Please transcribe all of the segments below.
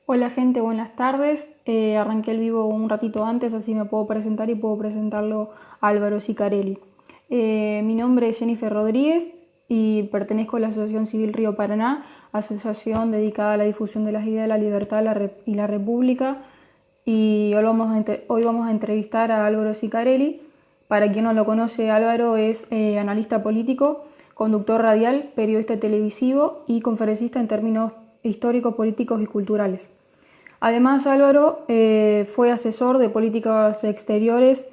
Hola gente, buenas tardes. Arranqué el vivo un ratito antes, así me puedo presentar y puedo presentarlo a Álvaro Sicarelli. Mi nombre es Jennifer Rodríguez y pertenezco a la Asociación Civil Río Paraná, asociación dedicada a la difusión de las ideas de la libertad y la república. Y hoy vamos a entrevistar a Álvaro Sicarelli. Para quien no lo conoce, Álvaro es analista político, conductor radial, periodista televisivo y conferencista en términos históricos, políticos y culturales. Además, Álvaro fue asesor de políticas exteriores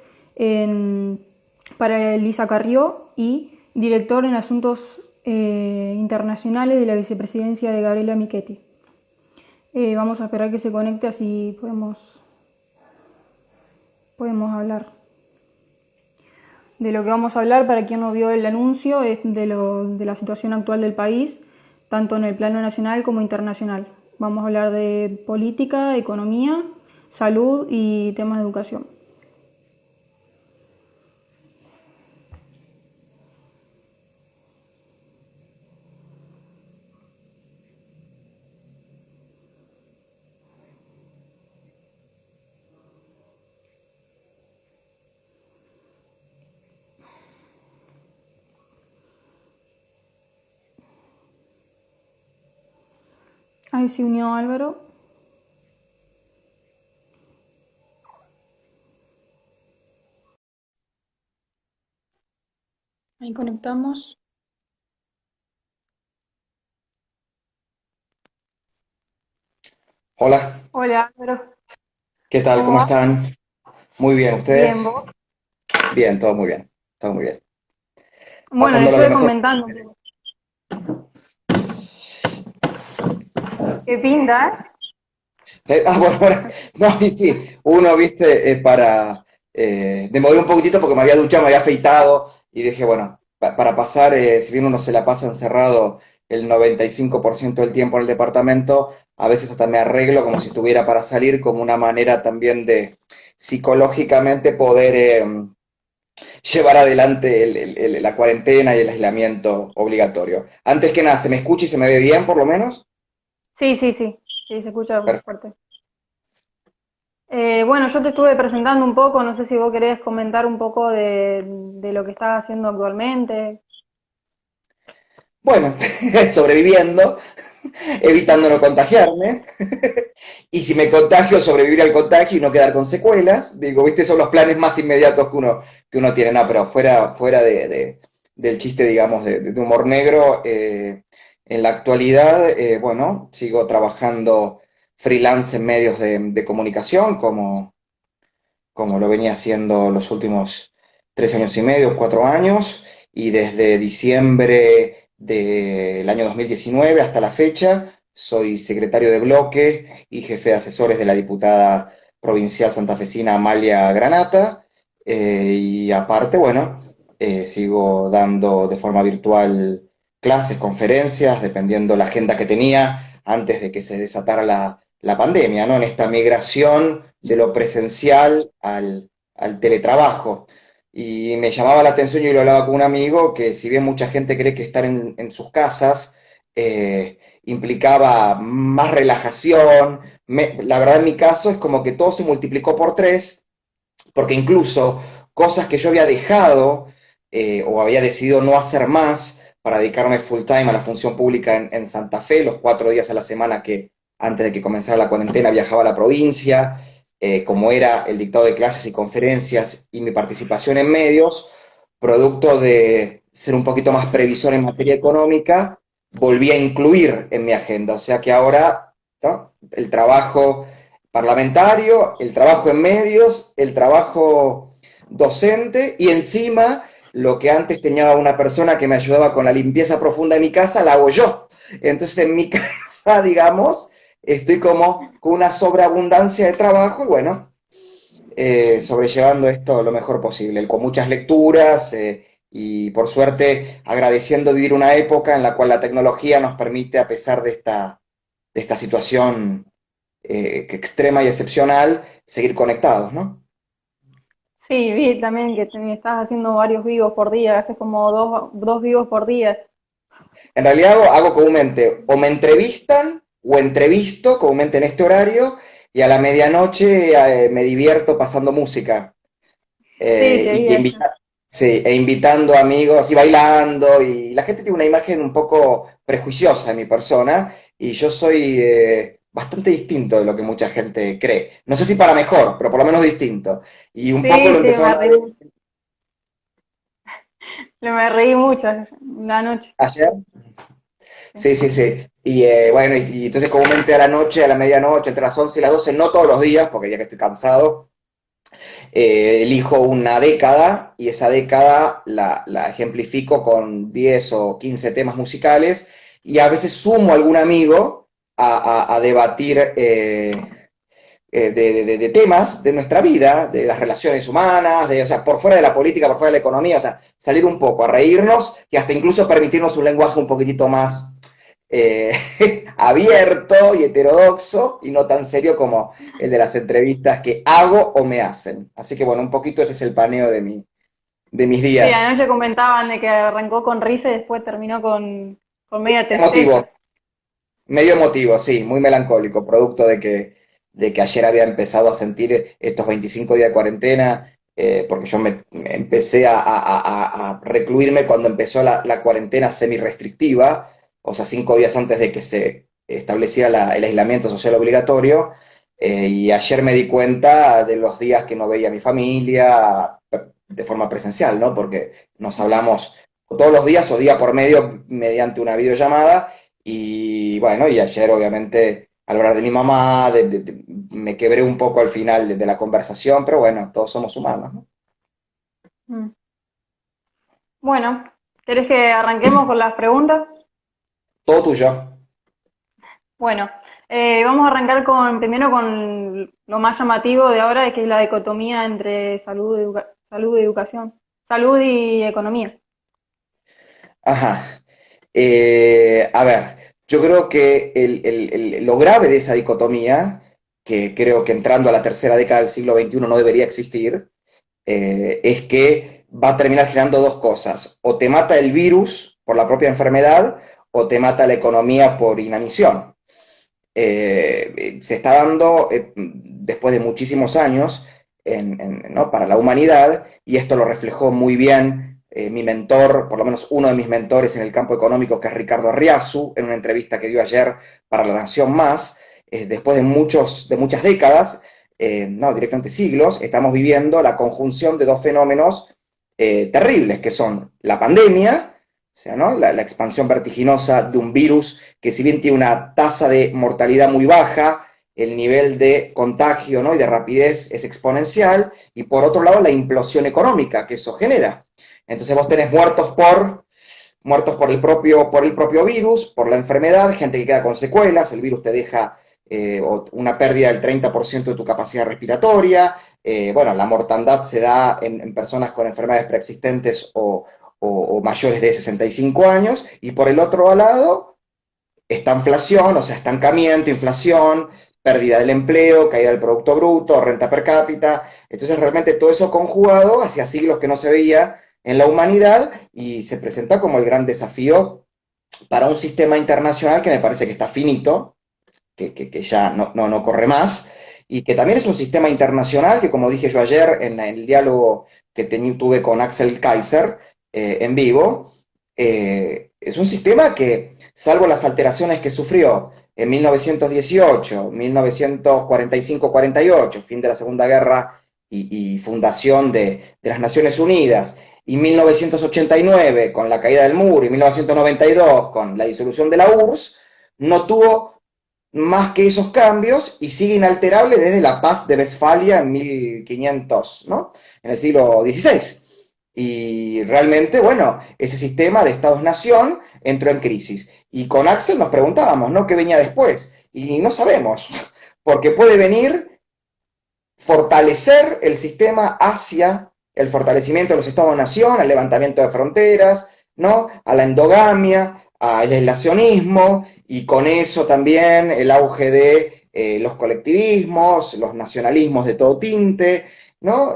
para Elisa Carrió y director en asuntos internacionales de la vicepresidencia de Gabriela Michetti. Vamos a esperar que se conecte, así podemos hablar. De lo que vamos a hablar, para quien no vio el anuncio, es de la situación actual del país, tanto en el plano nacional como internacional. Vamos a hablar de política, economía, salud y temas de educación. Ahí se unió Álvaro. Ahí conectamos. Hola, Hola Álvaro, ¿qué tal? ¿cómo ¿Cómo va? están? Muy bien, Bien, ¿ustedes? ¿vos? Bien, todo muy bien, todo muy bien. Bueno, le Pasándolo lo estuve mejor. comentando qué pinta, ¿eh? Bueno, no, y sí, uno, viste, para demorar un poquitito porque me había duchado, me había afeitado y dije, bueno, para pasar, si bien uno se la pasa encerrado el 95% del tiempo en el departamento, a veces hasta me arreglo como si estuviera para salir, como una manera también de psicológicamente poder llevar adelante la cuarentena y el aislamiento obligatorio. Antes que nada, ¿se me escucha y se me ve bien por lo menos? Sí, sí, sí, sí, se escucha Perfecto. fuerte. Bueno, yo te estuve presentando un poco, no sé si vos querés comentar un poco de lo que estás haciendo actualmente. Bueno, sobreviviendo, evitando no contagiarme. Y si me contagio, sobrevivir al contagio y no quedar con secuelas. Digo, viste, son los planes más inmediatos que uno tiene. No, pero fuera del chiste, digamos, de humor negro, en la actualidad, bueno, sigo trabajando freelance en medios de comunicación, como lo venía haciendo los últimos 3 años y medio, 4 años, y desde diciembre del año 2019 hasta la fecha soy secretario de bloque y jefe de asesores de la diputada provincial santafesina Amalia Granata, y aparte, bueno, sigo dando de forma virtual clases, conferencias, dependiendo la agenda que tenía antes de que se desatara la pandemia, ¿no? En esta migración de lo presencial al teletrabajo. Y me llamaba la atención, yo lo hablaba con un amigo, que si bien mucha gente cree que estar en sus casas implicaba más relajación, la verdad en mi caso es como que todo se multiplicó por tres, porque incluso cosas que yo había dejado o había decidido no hacer más para dedicarme full time a la función pública en Santa Fe, los 4 días a la semana que antes de que comenzara la cuarentena viajaba a la provincia, como era el dictado de clases y conferencias y mi participación en medios, producto de ser un poquito más previsor en materia económica, volví a incluir en mi agenda. O sea que ahora, ¿no?, el trabajo parlamentario, el trabajo en medios, el trabajo docente y encima lo que antes tenía una persona que me ayudaba con la limpieza profunda de mi casa, la hago yo. Entonces en mi casa, digamos, estoy como con una sobreabundancia de trabajo y bueno, sobrellevando esto lo mejor posible, con muchas lecturas y por suerte agradeciendo vivir una época en la cual la tecnología nos permite, a pesar de esta situación extrema y excepcional, seguir conectados, ¿no? Sí, vi también que estás haciendo varios vivos por día, haces como dos vivos por día. En realidad hago comúnmente, o me entrevistan o entrevisto, comúnmente en este horario, y a la medianoche me divierto pasando música Sí, te vi y eso. sí, e invitando amigos y bailando, y la gente tiene una imagen un poco prejuiciosa de mi persona, y yo soy bastante distinto de lo que mucha gente cree. No sé si para mejor, pero por lo menos distinto. Y un poco Sí, lo sí, empezaron a ver me reí mucho la noche. ayer. Sí. Sí, sí, sí. Y bueno, y entonces comúnmente a la noche, a la medianoche, entre las 11 y las 12, no todos los días, porque ya que estoy cansado, elijo una década y esa década la ejemplifico con 10 o 15 temas musicales y a veces sumo a algún amigo a debatir de temas de nuestra vida, de las relaciones humanas, o sea, por fuera de la política, por fuera de la economía, o sea, salir un poco, a reírnos y hasta incluso permitirnos un lenguaje un poquitito más eh, abierto y heterodoxo y no tan serio como el de las entrevistas que hago o me hacen. Así que bueno, un poquito ese es el paneo de mis Sí, días. anoche comentaban de que arrancó con risa y después terminó con media Emotivo, tristeza. medio emotivo, sí, muy melancólico, producto de que ayer había empezado a sentir estos 25 días de cuarentena, porque yo me empecé a recluirme cuando empezó la cuarentena semi-restrictiva, o sea, 5 días antes de que se estableciera el aislamiento social obligatorio, y ayer me di cuenta de los días que no veía a mi familia de forma presencial, ¿no? Porque nos hablamos todos los días o día por medio mediante una videollamada y bueno, y ayer obviamente al hablar de mi mamá, me quebré un poco al final de la conversación, pero bueno, todos somos humanos, ¿no? Mm. Bueno, ¿querés que arranquemos con las preguntas? Todo tuyo. Bueno, vamos a arrancar primero con lo más llamativo de ahora, que es la dicotomía entre salud y educación, salud y economía. Ajá. A ver, yo creo que lo grave de esa dicotomía, que creo que entrando a la tercera década del siglo XXI no debería existir, es que va a terminar generando dos cosas. O te mata el virus por la propia enfermedad, o te mata la economía por inanición. Se está dando después de muchísimos años ¿no? para la humanidad, y esto lo reflejó muy bien mi mentor, por lo menos uno de mis mentores en el campo económico, que es Ricardo Arriazu, en una entrevista que dio ayer para La Nación Más, después de muchas décadas, no, directamente siglos, estamos viviendo la conjunción de dos fenómenos terribles, que son la pandemia, o sea, ¿no? La expansión vertiginosa de un virus que si bien tiene una tasa de mortalidad muy baja, el nivel de contagio, ¿no? y de rapidez es exponencial, y por otro lado la implosión económica que eso genera. Entonces vos tenés muertos por el propio virus, por la enfermedad, gente que queda con secuelas, el virus te deja una pérdida del 30% de tu capacidad respiratoria, bueno, la mortandad se da en personas con enfermedades preexistentes o mayores de 65 años, y por el otro lado, esta inflación, o sea, estancamiento, inflación, pérdida del empleo, caída del Producto Bruto, renta per cápita. Entonces, realmente todo eso conjugado, hacía siglos que no se veía en la humanidad y se presenta como el gran desafío para un sistema internacional que me parece que está finito, que ya no corre más, y que también es un sistema internacional que, como dije yo ayer en el diálogo que tuve con Axel Kaiser en vivo, es un sistema que, salvo las alteraciones que sufrió en 1918, 1945-48, fin de la Segunda Guerra y fundación de las Naciones Unidas, y 1989 con la caída del muro y 1992 con la disolución de la URSS, no tuvo más que esos cambios y sigue inalterable desde la paz de Westfalia en 1500, ¿no? En el siglo XVI. Y realmente, bueno, ese sistema de Estados-Nación entró en crisis. Y con Axel nos preguntábamos, ¿no? ¿Qué venía después? Y no sabemos, porque puede venir fortalecer el sistema hacia el fortalecimiento de los Estados-Nación, al levantamiento de fronteras, ¿no? A la endogamia, al aislacionismo, y con eso también el auge de los colectivismos, los nacionalismos de todo tinte, ¿no?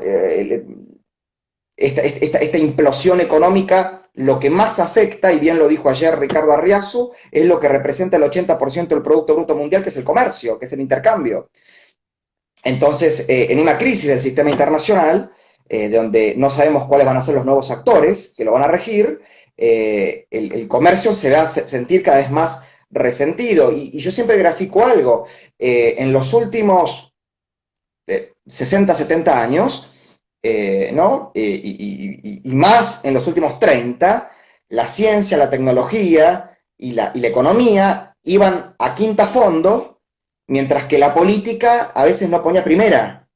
Esta implosión económica lo que más afecta, y bien lo dijo ayer Ricardo Arriazu, es lo que representa el 80% del Producto Bruto Mundial, que es el comercio, que es el intercambio. Entonces, en una crisis del sistema internacional, donde no sabemos cuáles van a ser los nuevos actores que lo van a regir, el comercio se va a sentir cada vez más resentido. Y yo siempre grafico algo. En los últimos 60, 70 años, ¿no? Y más en los últimos 30, la ciencia, la tecnología y la economía iban a quinta fondo, mientras que la política a veces no ponía primera.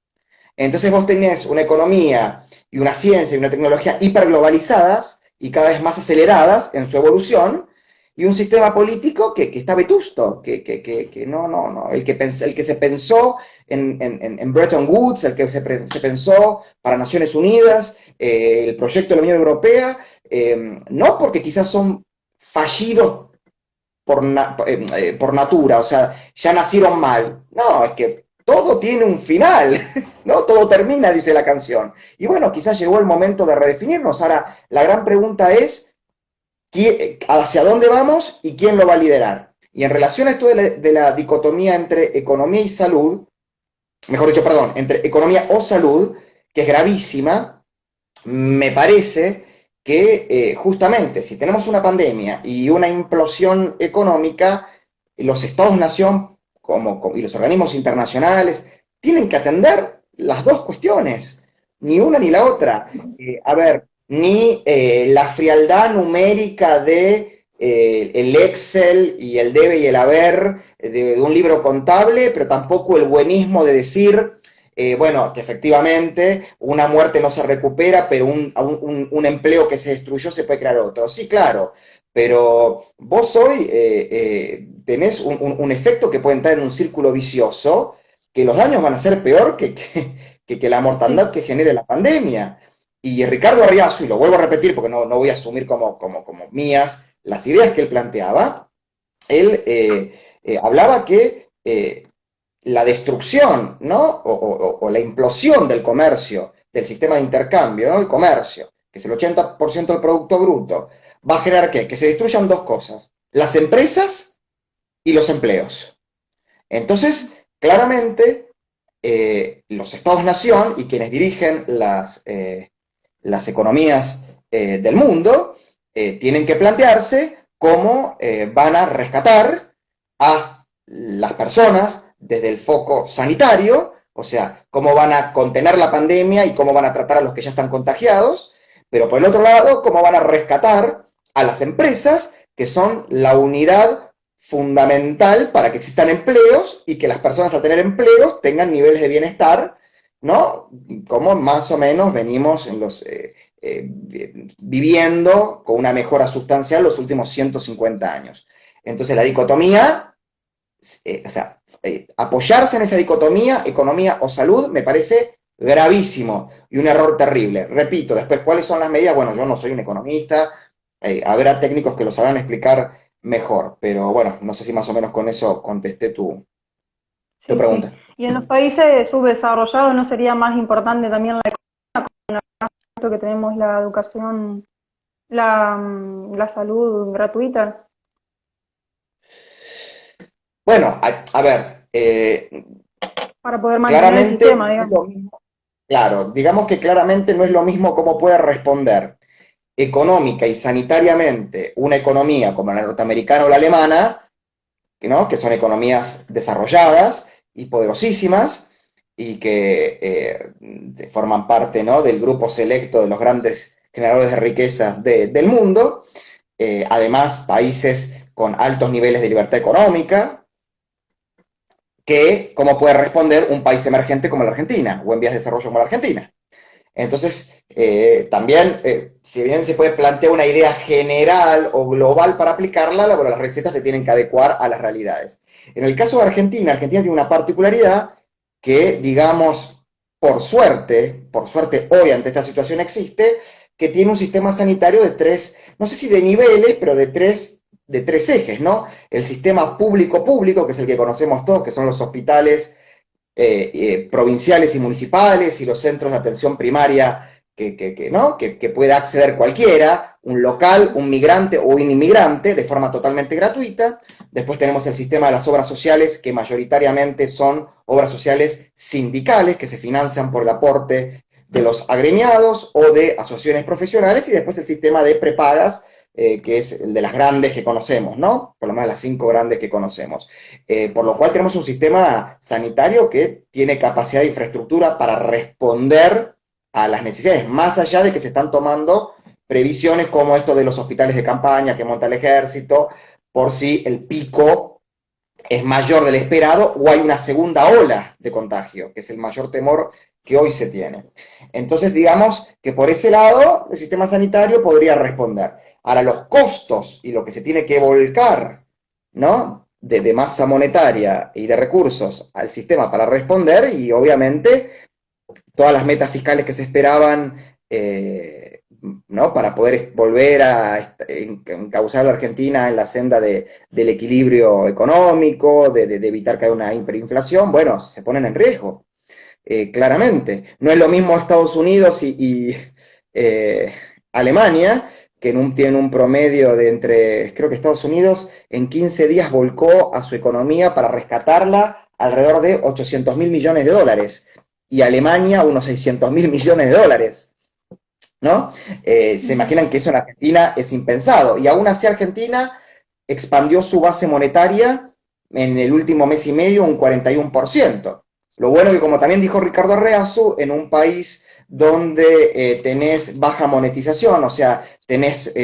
Entonces vos tenés una economía y una ciencia y una tecnología hiperglobalizadas y cada vez más aceleradas en su evolución, y un sistema político que está vetusto, que no, el que se pensó en Bretton Woods, el que se pensó para Naciones Unidas, el proyecto de la Unión Europea, no porque quizás son fallidos por natura, o sea, ya nacieron mal. No, es que todo tiene un final, ¿no? Todo termina, dice la canción. Y bueno, quizás llegó el momento de redefinirnos. Ahora, la gran pregunta es, ¿hacia dónde vamos y quién lo va a liderar? Y en relación a esto de la dicotomía entre economía y salud, mejor dicho, perdón, entre economía o salud, que es gravísima, me parece que justamente si tenemos una pandemia y una implosión económica, los estados-nación y los organismos internacionales tienen que atender las dos cuestiones, ni una ni la otra. A ver, ni la frialdad numérica de el Excel y el debe y el haber de un libro contable, pero tampoco el buenismo de decir, bueno, que efectivamente una muerte no se recupera, pero un empleo que se destruyó se puede crear otro. Sí, claro, pero vos hoy tenés un efecto que puede entrar en un círculo vicioso, que los daños van a ser peor que la mortandad que genere la pandemia. Y Ricardo Arriazu, y lo vuelvo a repetir porque no voy a asumir como mías las ideas que él planteaba, él hablaba que la destrucción, ¿no? O la implosión del comercio, del sistema de intercambio, ¿no? El comercio, que es el 80% del Producto Bruto, va a generar ¿qué? Que se destruyan dos cosas, las empresas y los empleos. Entonces, claramente, los estados-nación y quienes dirigen las economías del mundo tienen que plantearse cómo van a rescatar a las personas desde el foco sanitario, o sea, cómo van a contener la pandemia y cómo van a tratar a los que ya están contagiados, pero por el otro lado, cómo van a rescatar a las empresas, que son la unidad fundamental para que existan empleos y que las personas al tener empleos tengan niveles de bienestar, ¿no? Como más o menos venimos viviendo con una mejora sustancial los últimos 150 años. Entonces la dicotomía, o sea, apoyarse en esa dicotomía, economía o salud, me parece gravísimo y un error terrible. Repito, después, ¿cuáles son las medidas? Bueno, yo no soy un economista, habrá técnicos que lo sabrán explicar mejor, pero bueno, no sé si más o menos con eso contesté tu Sí, pregunta. sí. Y en los países subdesarrollados, ¿no sería más importante también la esto que tenemos la educación, la salud gratuita? Bueno, a ver, Para poder mantener el claramente sistema, no es digamos. lo mismo, claro, digamos que claramente no es lo mismo cómo puede responder económica y sanitariamente una economía como la norteamericana o la alemana, ¿no? Que son economías desarrolladas y poderosísimas y que forman parte, ¿no? Del grupo selecto de los grandes generadores de riquezas del mundo, además países con altos niveles de libertad económica, que cómo puede responder un país emergente como la Argentina o en vías de desarrollo como la Argentina. Entonces, también, si bien se puede plantear una idea general o global para aplicarla, bueno, las recetas se tienen que adecuar a las realidades. En el caso de Argentina, Argentina tiene una particularidad que, digamos, por suerte hoy ante esta situación existe, que tiene un sistema sanitario de tres, no sé si de niveles, pero de tres ejes, ¿no? El sistema público-público, que es el que conocemos todos, que son los hospitales provinciales y municipales y los centros de atención primaria ¿no? Que pueda acceder cualquiera, un local, un migrante o un inmigrante, de forma totalmente gratuita. Después tenemos el sistema de las obras sociales, que mayoritariamente son obras sociales sindicales, que se financian por el aporte de los agremiados o de asociaciones profesionales, y después el sistema de prepagas, que es el de las grandes que conocemos, ¿no? Por lo menos las 5 grandes que conocemos. Por lo cual tenemos un sistema sanitario que tiene capacidad de infraestructura para responder a las necesidades, más allá de que se están tomando previsiones como esto de los hospitales de campaña que monta el ejército, por si el pico es mayor del esperado o hay una segunda ola de contagio, que es el mayor temor que hoy se tiene. Entonces, digamos que por ese lado el sistema sanitario podría responder. Ahora, los costos y lo que se tiene que volcar, ¿no? De masa monetaria y de recursos al sistema para responder, y obviamente todas las metas fiscales que se esperaban, ¿no? Para poder volver a encauzar a la Argentina en la senda del equilibrio económico, de evitar que haya una hiperinflación, bueno, se ponen en riesgo, claramente. No es lo mismo Estados Unidos y Alemania, que tienen un promedio de creo que Estados Unidos en 15 días volcó a su economía para rescatarla alrededor de 800.000 millones de dólares, y Alemania unos 600.000 millones de dólares, ¿no? Se imaginan que eso en Argentina es impensado, y aún así Argentina expandió su base monetaria en el último mes y medio un 41%. Lo bueno es que, como también dijo Ricardo Arreazu, en un país donde tenés baja monetización, o sea, tenés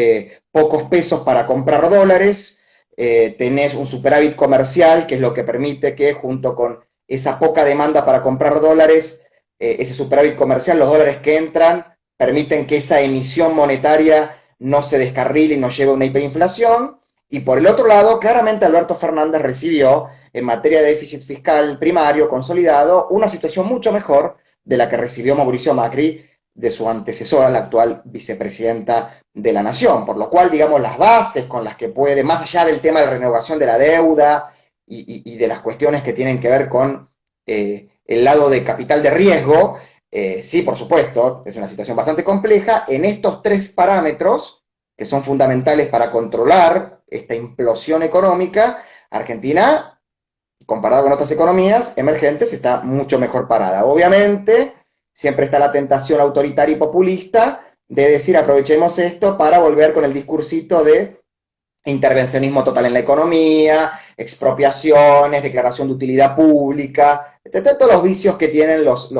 pocos pesos para comprar dólares, tenés un superávit comercial, que es lo que permite que junto con esa poca demanda para comprar dólares, ese superávit comercial, los dólares que entran, permiten que esa emisión monetaria no se descarrile y no lleve a una hiperinflación. Y por el otro lado, claramente Alberto Fernández recibió, en materia de déficit fiscal primario consolidado, una situación mucho mejor de la que recibió Mauricio Macri de su antecesora, la actual vicepresidenta de la Nación. Por lo cual, digamos, las bases con las que puede, más allá del tema de renovación de la deuda y de las cuestiones que tienen que ver con el lado de capital de riesgo, sí, por supuesto, es una situación bastante compleja. En estos 3 parámetros, que son fundamentales para controlar esta implosión económica, Argentina, comparado con otras economías emergentes, está mucho mejor parada. Obviamente, siempre está la tentación autoritaria y populista de decir, aprovechemos esto para volver con el discursito de intervencionismo total en la economía, expropiaciones, declaración de utilidad pública, todos los vicios que tienen los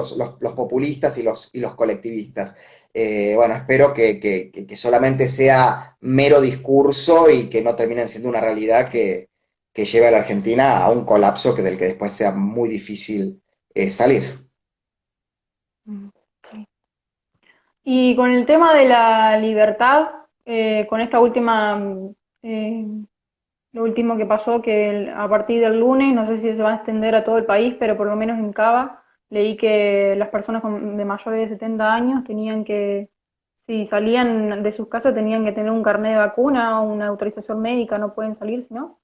populistas y los colectivistas. Bueno, espero que solamente sea mero discurso y que no terminen siendo una realidad que lleve a la Argentina a un colapso del que después sea muy difícil salir. Y con el tema de la libertad, con esta eh, lo último que pasó, que a partir del lunes, no sé si se va a extender a todo el país, pero por lo menos en Cava, leí que las personas de mayores de 70 años tenían que, si salían de sus casas, tenían que tener un carnet de vacuna o una autorización médica, no pueden salir, si no.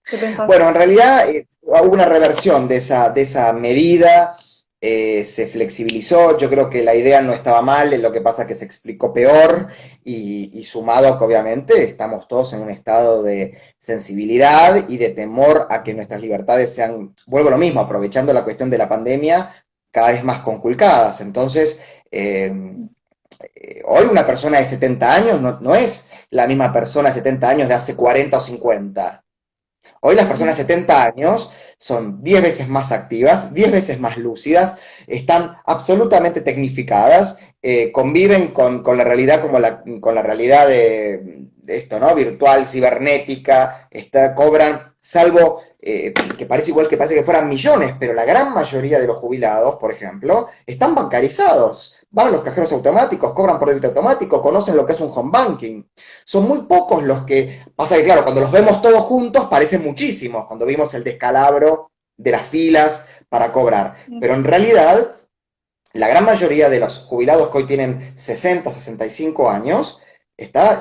¿Qué pensás? Bueno, en realidad hubo una reversión de esa medida, se flexibilizó. Yo creo que la idea no estaba mal, lo que pasa es que se explicó peor, y sumado a que obviamente estamos todos en un estado de sensibilidad y de temor a que nuestras libertades sean, vuelvo a lo mismo, aprovechando la cuestión de la pandemia, cada vez más conculcadas. Entonces, hoy una persona de 70 años no es la misma persona de 70 años de hace 40 o 50. Hoy las personas de 70 años son 10 veces más activas, 10 veces más lúcidas, están absolutamente tecnificadas, conviven con la realidad como con la realidad de esto, ¿no? Virtual, cibernética, cobran, salvo que parece igual, que parece que fueran millones, pero la gran mayoría de los jubilados, por ejemplo, están bancarizados. Van a los cajeros automáticos, cobran por débito automático, conocen lo que es un home banking. Son muy pocos los que... Pasa que, claro, cuando los vemos todos juntos parecen muchísimos, cuando vimos el descalabro de las filas para cobrar. Pero en realidad, la gran mayoría de los jubilados que hoy tienen 60, 65 años,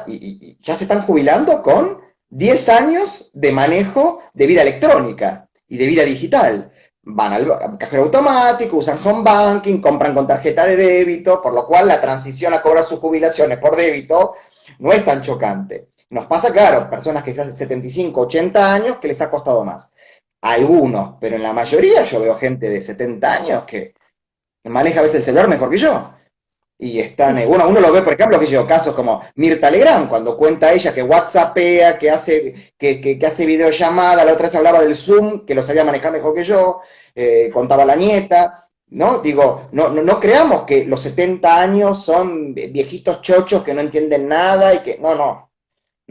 y ya se están jubilando con 10 años de manejo de vida electrónica y de vida digital. van al cajero automático, usan home banking, compran con tarjeta de débito, por lo cual la transición a cobrar sus jubilaciones por débito no es tan chocante. Nos pasa, claro, personas que hacen 75, 80 años que les ha costado más. Algunos, pero en la mayoría yo veo gente de 70 años que maneja a veces el celular mejor que yo. Y están, Sí, bueno, uno lo ve, por ejemplo, que yo, casos como Mirta Legrand, cuando cuenta ella que WhatsAppea, que hace videollamada, la otra vez hablaba del Zoom, que lo sabía manejar mejor que yo, contaba la nieta, ¿no? Digo, no creamos que los 70 años son viejitos chochos que no entienden nada y que, no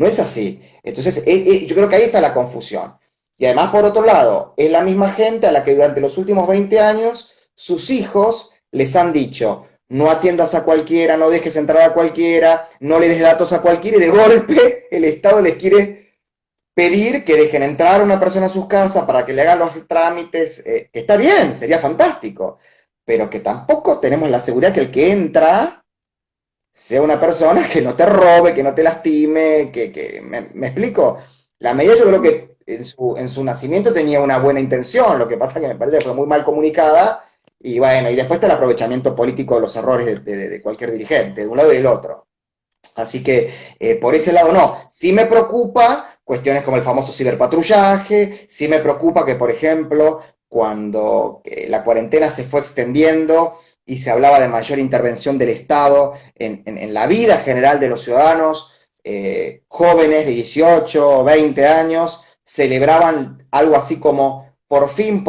es así. Entonces, yo creo que ahí está la confusión. Y además, por otro lado, es la misma gente a la que durante los últimos 20 años sus hijos les han dicho, no atiendas a cualquiera, no dejes entrar a cualquiera, no le des datos a cualquiera, y de golpe el Estado les quiere pedir que dejen entrar a una persona a sus casas para que le hagan los trámites, que está bien, sería fantástico, pero que tampoco tenemos la seguridad que el que entra sea una persona que no te robe, que no te lastime, ¿me explico? La medida yo creo que en su nacimiento tenía una buena intención, lo que pasa que me parece que fue muy mal comunicada y bueno, y después está el aprovechamiento político de los errores de cualquier dirigente, de un lado y del otro. Así que por ese lado no. Sí me preocupa cuestiones como el famoso ciberpatrullaje, sí me preocupa que, por ejemplo, cuando la cuarentena se fue extendiendo y se hablaba de mayor intervención del Estado en la vida general de los ciudadanos, jóvenes de 18 o 20 años celebraban algo así como por fin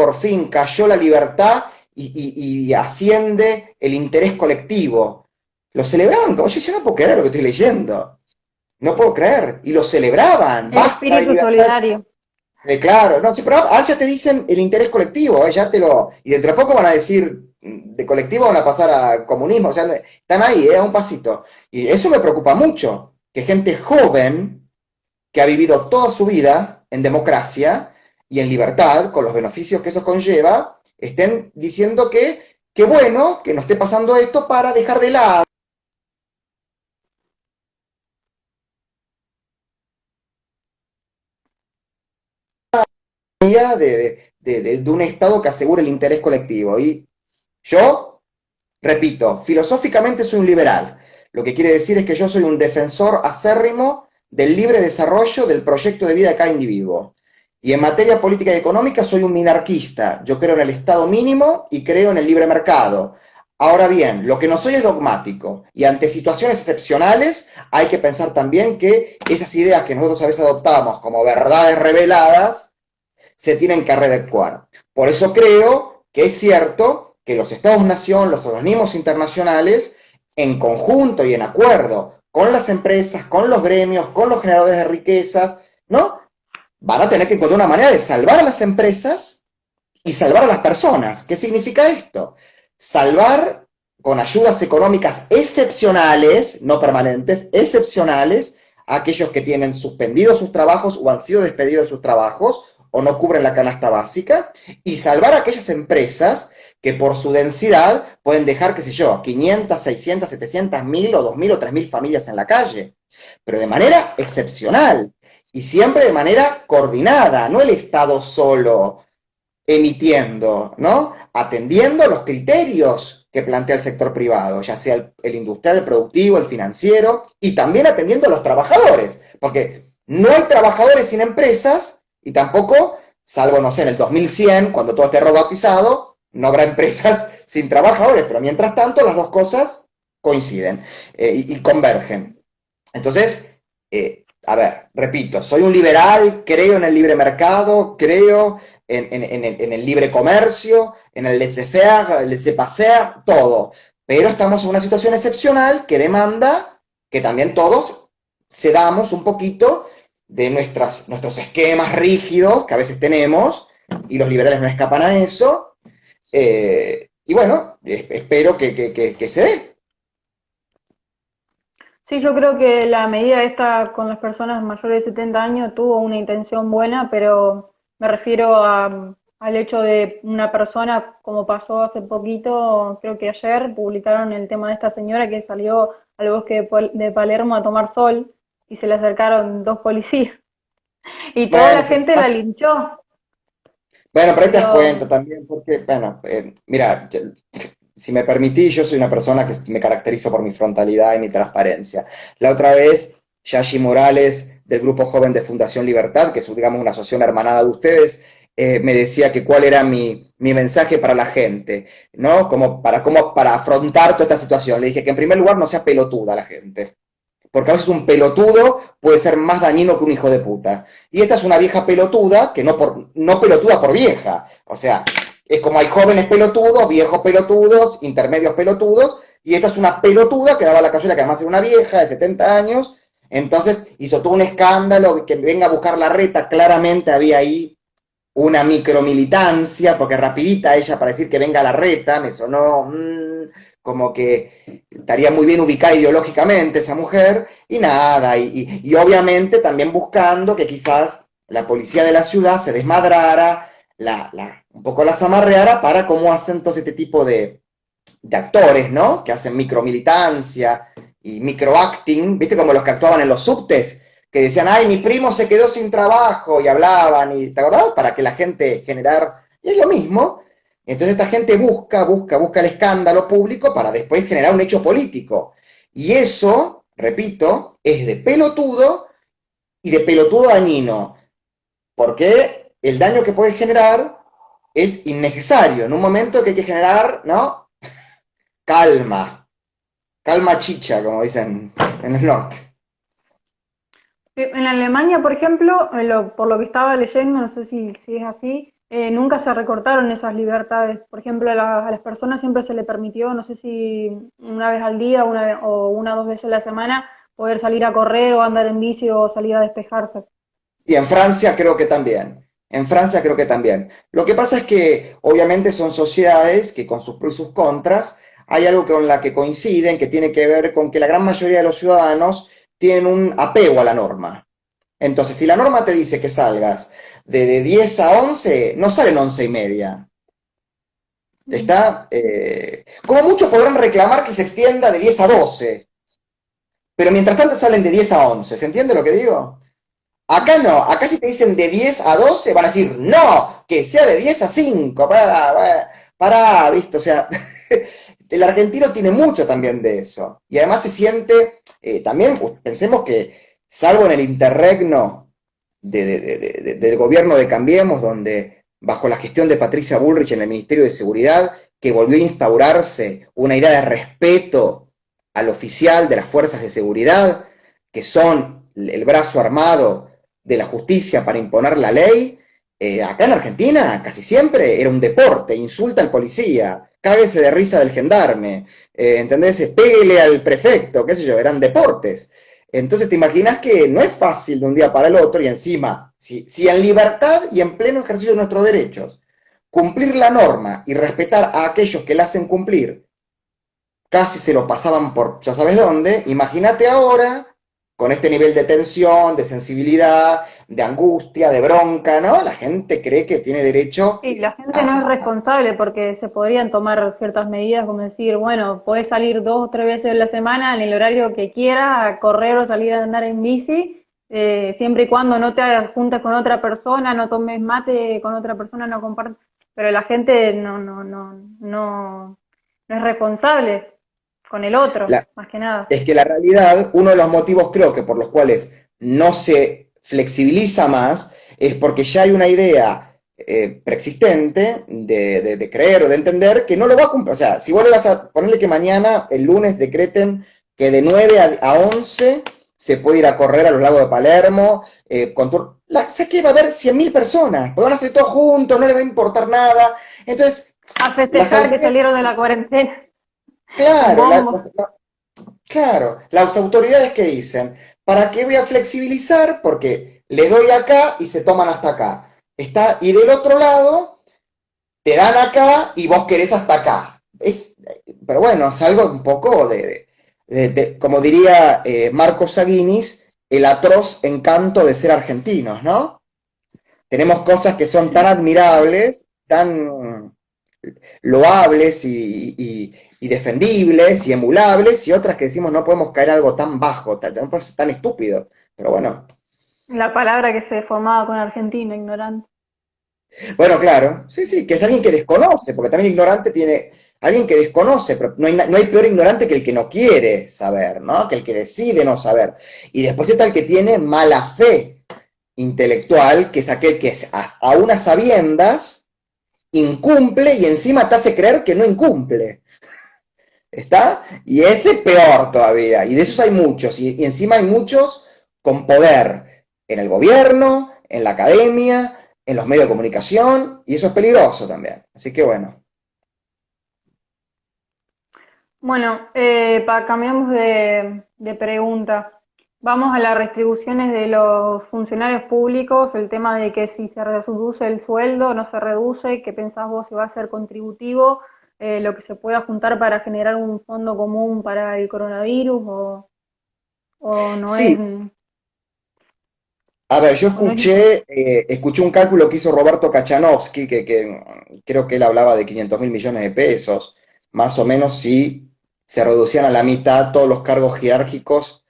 cayó la libertad y asciende el interés colectivo. Lo celebraban, como yo decía, no puedo creer lo que estoy leyendo. No puedo creer. Y lo celebraban. el Basta de espíritu libertad. solidario. Claro, no, sí, pero ahora ya te dicen el interés colectivo, ya te lo. Y dentro de poco van a decir, de colectivo van a pasar a comunismo, o sea, están ahí, a un pasito. Y eso me preocupa mucho, que gente joven, que ha vivido toda su vida en democracia y en libertad, con los beneficios que eso conlleva, estén diciendo que bueno, que no esté pasando esto para dejar de lado de un Estado que asegure el interés colectivo. Y yo, repito, filosóficamente soy un liberal. Lo que quiere decir es que yo soy un defensor acérrimo del libre desarrollo del proyecto de vida de cada individuo. Y en materia política y económica soy un minarquista. Yo creo en el Estado mínimo y creo en el libre mercado. Ahora bien, lo que no soy es dogmático y ante situaciones excepcionales hay que pensar también que esas ideas que nosotros a veces adoptamos como verdades reveladas se tienen que readecuar. Por eso creo que es cierto que los Estados-nación, los organismos internacionales, en conjunto y en acuerdo con las empresas, con los gremios, con los generadores de riquezas, ¿no? Van a tener que encontrar una manera de salvar a las empresas y salvar a las personas. ¿Qué significa esto? Salvar con ayudas económicas excepcionales, no permanentes, excepcionales, a aquellos que tienen suspendidos sus trabajos o han sido despedidos de sus trabajos o no cubren la canasta básica, y salvar a aquellas empresas que por su densidad pueden dejar, qué sé yo, 500, 600, 700, 1000 o 2000 o 3000 familias en la calle, pero de manera excepcional y siempre de manera coordinada, no el Estado solo emitiendo, ¿no? Atendiendo los criterios que plantea el sector privado, ya sea el industrial, el productivo, el financiero, y también atendiendo a los trabajadores, porque no hay trabajadores sin empresas y tampoco, salvo, no sé, en el 2100, cuando todo esté robotizado, no habrá empresas sin trabajadores, pero mientras tanto las dos cosas coinciden y convergen. Entonces, a ver, repito, soy un liberal, creo en el libre mercado, creo en el libre comercio, en el laissez-faire, el laissez-passer, todo. Pero estamos en una situación excepcional que demanda que también todos cedamos un poquito de nuestros esquemas rígidos que a veces tenemos, y los liberales no escapan a eso. Y bueno, espero que se dé. Sí, yo creo que la medida esta con las personas mayores de 70 años tuvo una intención buena, pero me refiero al hecho de una persona, como pasó hace poquito, creo que ayer publicaron el tema de esta señora que salió al bosque de Palermo a tomar sol y se le acercaron dos policías y toda la Bueno, pero gente la linchó. Bueno, pero ahí te das Pero cuenta también, porque, bueno, mira, si me permitís, yo soy una persona que me caracterizo por mi frontalidad y mi transparencia. La otra vez, Yashi Morales, del Grupo Joven de Fundación Libertad, que es, digamos, una asociación hermanada de ustedes, me decía que cuál era mi mensaje para la gente, ¿no? Como para afrontar toda esta situación. Le dije que en primer lugar no sea pelotuda la gente, porque a veces un pelotudo puede ser más dañino que un hijo de puta. Y esta es una vieja pelotuda, que no pelotuda por vieja. O sea, es como hay jóvenes pelotudos, viejos pelotudos, intermedios pelotudos, y esta es una pelotuda que daba la casualidad que además era una vieja de 70 años, entonces hizo todo un escándalo, que venga a buscar la reta, claramente había ahí una micromilitancia, porque rapidita ella para decir que venga la reta, me sonó como que estaría muy bien ubicada ideológicamente esa mujer, y nada, y obviamente también buscando que quizás la policía de la ciudad se desmadrara, un poco la zamarreara para cómo hacen todo este tipo de actores, ¿no? Que hacen micromilitancia y microacting, ¿viste? Como los que actuaban en los subtes, que decían, ay, mi primo se quedó sin trabajo, y hablaban, y ¿te acordás? Para que la gente generar, y es lo mismo. Entonces esta gente busca el escándalo público para después generar un hecho político. Y eso, repito, es de pelotudo y de pelotudo dañino, porque el daño que puede generar es innecesario, en un momento que hay que generar, ¿no? Calma, calma chicha, como dicen en el norte. en Alemania, por ejemplo, por lo que estaba leyendo, no sé si es así, nunca se recortaron esas libertades. Por ejemplo, a las personas siempre se le permitió, no sé si una vez al día o una o dos veces a la semana, poder salir a correr o andar en bici o salir a despejarse. Y en Francia creo que también. En Francia creo que también. Lo que pasa es que obviamente son sociedades que con sus pros y sus contras hay algo con la que coinciden que tiene que ver con que la gran mayoría de los ciudadanos tienen un apego a la norma. Entonces, si la norma te dice que salgas de 10 a 11, no salen 11 y media. Mm. Está, como muchos podrán reclamar que se extienda de 10 a 12, pero mientras tanto salen de 10 a 11. ¿Se entiende lo que digo? Acá no, acá si te dicen de 10 a 12 van a decir, no, que sea de 10 a 5, para, ¿viste? O sea, el argentino tiene mucho también de eso. Y además se siente, también pensemos que, salvo en el interregno del gobierno de Cambiemos, donde bajo la gestión de Patricia Bullrich en el Ministerio de Seguridad, que volvió a instaurarse una idea de respeto al oficial de las fuerzas de seguridad, que son el brazo armado de la justicia para imponer la ley, acá en Argentina casi siempre era un deporte, insulta al policía, cáguese de risa del gendarme, ¿entendés? Pégale al prefecto, qué sé yo, eran deportes. Entonces te imaginas que no es fácil de un día para el otro y encima, si en libertad y en pleno ejercicio de nuestros derechos, cumplir la norma y respetar a aquellos que la hacen cumplir, casi se lo pasaban por ya sabes dónde, imagínate ahora con este nivel de tensión, de sensibilidad, de angustia, de bronca, ¿no? La gente cree que tiene derecho Sí, la gente a... no es responsable porque se podrían tomar ciertas medidas como decir, bueno, podés salir dos o tres veces a la semana en el horario que quieras a correr o salir a andar en bici, siempre y cuando no te juntes con otra persona, no tomes mate con otra persona, no compartas, pero la gente no es responsable con el otro, La, más que nada. es que la realidad, uno de los motivos creo que por los cuales no se flexibiliza más, es porque ya hay una idea preexistente de creer o de entender que no lo va a cumplir. O sea, si vos le vas a ponerle que mañana, el lunes, decreten que de 9 a 11 se puede ir a correr a los lagos de Palermo, sé que va a haber 100.000 personas, pues van a ser todos juntos, no les va a importar nada. Entonces, A las festejar que autoridades, salieron de la cuarentena con claro, bombos. claro, las autoridades que dicen, ¿para qué voy a flexibilizar? Porque le doy acá y se toman hasta acá. Y del otro lado, te dan acá y vos querés hasta acá. Pero bueno, es algo un poco como diría Marcos Aguinis, el atroz encanto de ser argentinos, ¿no? Tenemos cosas que son tan admirables, tan loables y defendibles y emulables, y otras que decimos no podemos caer algo tan bajo, tan estúpido. Pero bueno, La palabra que se formaba con Argentina, ignorante. Bueno, claro, sí, sí, que es alguien que desconoce, porque también ignorante tiene alguien que desconoce, pero no hay peor ignorante que el que no quiere saber, ¿no? Que el que decide no saber. Y después está el que tiene mala fe intelectual, que es aquel que a unas sabiendas incumple y encima te hace creer que no incumple. ¿Está? Y ese es peor todavía. Y de esos hay muchos. Y encima hay muchos con poder en el gobierno, en la academia, en los medios de comunicación. Y eso es peligroso también. Así que bueno. Bueno, cambiamos de pregunta. Vamos a las retribuciones de los funcionarios públicos, el tema de que si se reduce el sueldo o no se reduce, ¿qué pensás vos si va a ser contributivo, lo que se pueda juntar para generar un fondo común para el coronavirus o no es, Sí, a ver, yo o no es escuché un cálculo que hizo Roberto Kachanovsky, creo que él hablaba de 500 mil millones de pesos, más o menos si se reducían a la mitad todos los cargos jerárquicos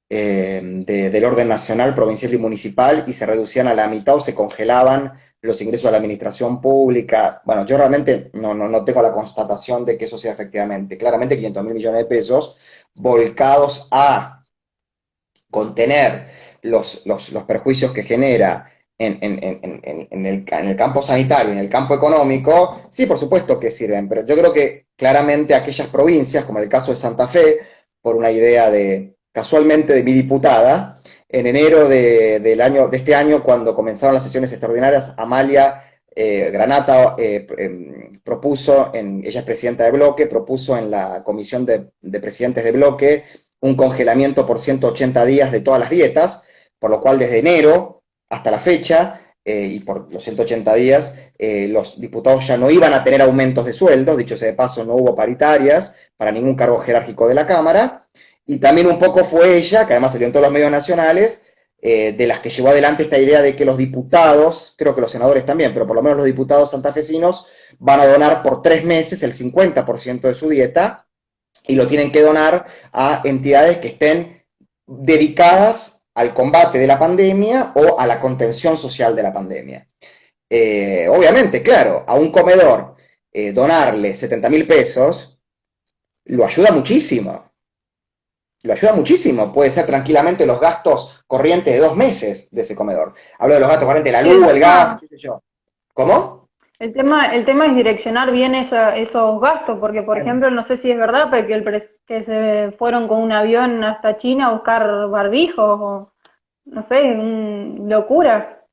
del orden nacional, provincial y municipal y se reducían a la mitad o se congelaban los ingresos a la administración pública. Bueno, yo realmente no tengo la constatación de que eso sea efectivamente. Claramente 500 mil millones de pesos volcados a contener los perjuicios que genera en el campo sanitario, en el campo económico, sí, por supuesto que sirven, pero yo creo que claramente aquellas provincias, como el caso de Santa Fe, por una idea casualmente de mi diputada, en enero de este año, cuando comenzaron las sesiones extraordinarias, Amalia Granata propuso, ella es presidenta de bloque, propuso en la comisión de presidentes de bloque un congelamiento por 180 días de todas las dietas, por lo cual desde enero hasta la fecha, y por los 180 días, los diputados ya no iban a tener aumentos de sueldos, dicho sea de paso, no hubo paritarias para ningún cargo jerárquico de la Cámara, y también un poco fue ella, que además salió en todos los medios nacionales, de las que llevó adelante esta idea de que los diputados, creo que los senadores también, pero por lo menos los diputados santafesinos van a donar por 3 meses el 50% de su dieta y lo tienen que donar a entidades que estén dedicadas al combate de la pandemia o a la contención social de la pandemia. Obviamente, claro, a un comedor donarle 70.000 pesos lo ayuda muchísimo. Lo ayuda muchísimo. Puede ser tranquilamente los gastos corrientes de 2 meses de ese comedor. Hablo de los gastos corrientes, la sí, el luz, el gas, tema, qué sé yo. ¿Cómo? el tema es direccionar bien esos gastos, porque por ejemplo, no sé si es verdad, pero que se fueron con un avión hasta China a buscar barbijos, o no sé, locura.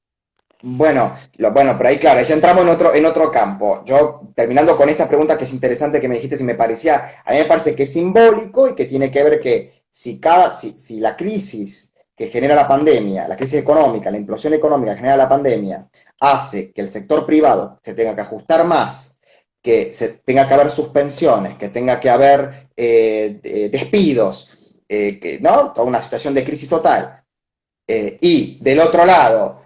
Bueno, pero ahí claro, ya entramos en otro campo. Yo, terminando con esta pregunta que es interesante que me dijiste si me parecía, a mí me parece que es simbólico y que tiene que ver que si la crisis que genera la pandemia, la crisis económica, la implosión económica que genera la pandemia, hace que el sector privado se tenga que ajustar más, que se tenga que haber suspensiones, que tenga que haber despidos, ¿no? Toda una situación de crisis total. Y del otro lado,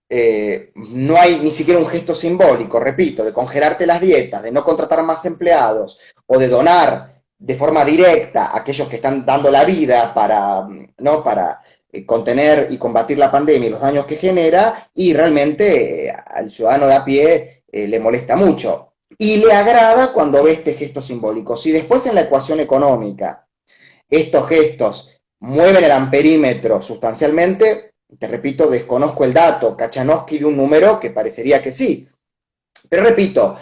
no hay ni siquiera un gesto simbólico, repito, de congelarte las dietas, de no contratar más empleados o de donar de forma directa a aquellos que están dando la vida para contener y combatir la pandemia y los daños que genera, y realmente al ciudadano de a pie le molesta mucho. Y le agrada cuando ve este gesto simbólico. Si después en la ecuación económica estos gestos mueven el amperímetro sustancialmente, te repito, desconozco el dato, Kachanowski de un número que parecería que sí, pero repito,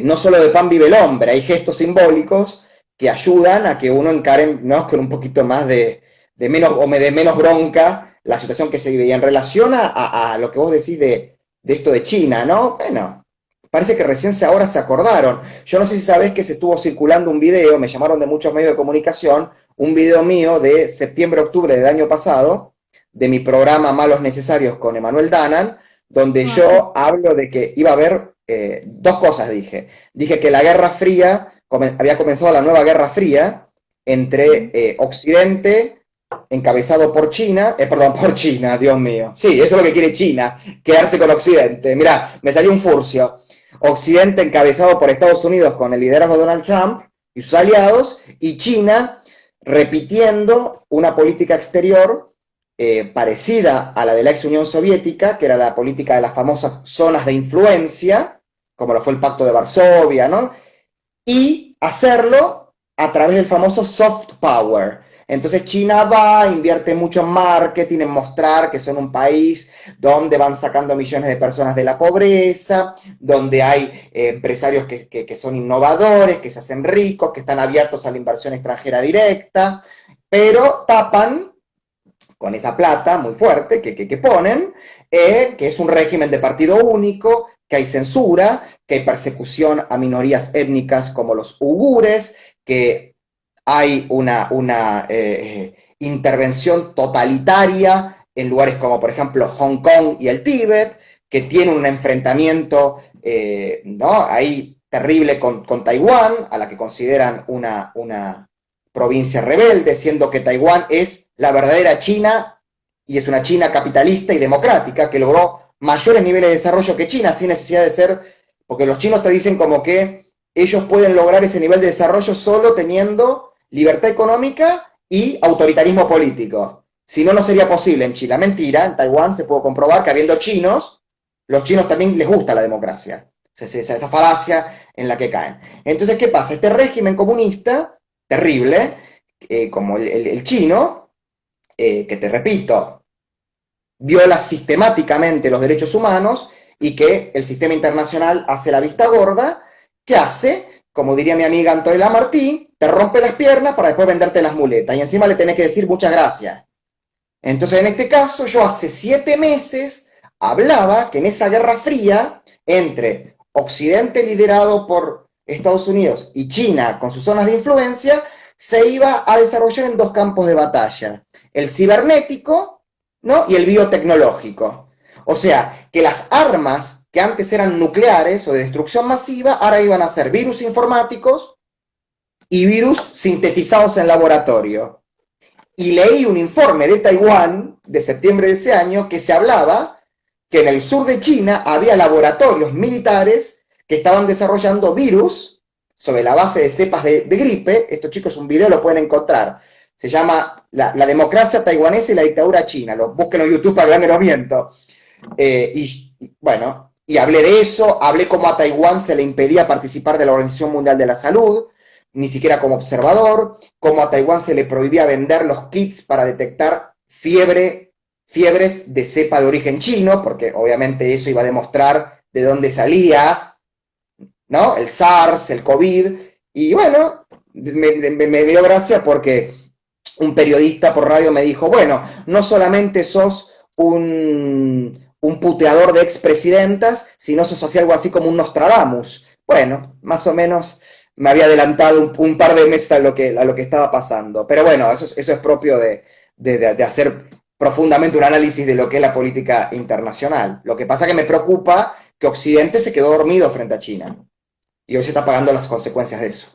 no solo de pan vive el hombre, hay gestos simbólicos que ayudan a que uno encare, ¿no?, con un poquito más de menos bronca la situación que se vive. Y en relación a lo que vos decís de esto de China, ¿no? Bueno, parece que recién ahora se acordaron. Yo no sé si sabés que se estuvo circulando un video, me llamaron de muchos medios de comunicación, un video mío de septiembre-octubre del año pasado, de mi programa Malos Necesarios con Emanuel Danan, donde Ah, sí. yo hablo de que iba a haber dos cosas, dije. Dije que la Guerra Fría, había comenzado la nueva Guerra Fría entre Mm. Occidente, encabezado por China, Dios mío. Sí, eso es lo que quiere China, quedarse con Occidente. Mirá, me salió un furcio. Occidente encabezado por Estados Unidos con el liderazgo de Donald Trump y sus aliados, y China repitiendo una política exterior parecida a la de la ex Unión Soviética, que era la política de las famosas zonas de influencia, como lo fue el Pacto de Varsovia, ¿no? Y hacerlo a través del famoso soft power. Entonces China va, invierte mucho en marketing, en mostrar que son un país donde van sacando millones de personas de la pobreza, donde hay empresarios que son innovadores, que se hacen ricos, que están abiertos a la inversión extranjera directa, pero tapan con esa plata muy fuerte que ponen, que es un régimen de partido único, que hay censura, que hay persecución a minorías étnicas como los uigures, que hay una intervención totalitaria en lugares como, por ejemplo, Hong Kong y el Tíbet, que tiene un enfrentamiento ¿no? ahí terrible con Taiwán, a la que consideran una provincia rebelde, siendo que Taiwán es la verdadera China y es una China capitalista y democrática que logró mayores niveles de desarrollo que China sin necesidad de ser, porque los chinos te dicen como que ellos pueden lograr ese nivel de desarrollo solo teniendo libertad económica y autoritarismo político. Si no, no sería posible en China. Mentira, en Taiwán se puede comprobar que habiendo chinos, los chinos también les gusta la democracia. Esa falacia en la que caen. Entonces, ¿qué pasa? Este régimen comunista terrible, como el chino, que te repito, viola sistemáticamente los derechos humanos y que el sistema internacional hace la vista gorda, ¿qué hace? Como diría mi amiga Antonella Martí, te rompe las piernas para después venderte las muletas y encima le tenés que decir muchas gracias. Entonces, en este caso, yo hace 7 meses hablaba que en esa guerra fría entre Occidente liderado por Estados Unidos y China con sus zonas de influencia, se iba a desarrollar en 2 campos de batalla, el cibernético, ¿no? y el biotecnológico. O sea, que las armas que antes eran nucleares o de destrucción masiva, ahora iban a ser virus informáticos y virus sintetizados en laboratorio. Y leí un informe de Taiwán de septiembre de ese año que se hablaba que en el sur de China había laboratorios militares que estaban desarrollando virus sobre la base de cepas de gripe. Esto, chicos, un video lo pueden encontrar. Se llama la democracia taiwanesa y la dictadura china. Búsquenlo en YouTube para que no miento. Bueno, y hablé de eso, hablé cómo a Taiwán se le impedía participar de la Organización Mundial de la Salud, ni siquiera como observador, cómo a Taiwán se le prohibía vender los kits para detectar fiebres de cepa de origen chino, porque obviamente eso iba a demostrar de dónde salía, ¿no? El SARS, el COVID, y bueno, me dio gracia porque un periodista por radio me dijo, bueno, no solamente sos un puteador de expresidentas, sino sos así algo así como un Nostradamus. Bueno, más o menos me había adelantado un par de meses a lo que estaba pasando. Pero bueno, eso es propio de hacer profundamente un análisis de lo que es la política internacional. Lo que pasa es que me preocupa que Occidente se quedó dormido frente a China. Y hoy se está pagando las consecuencias de eso.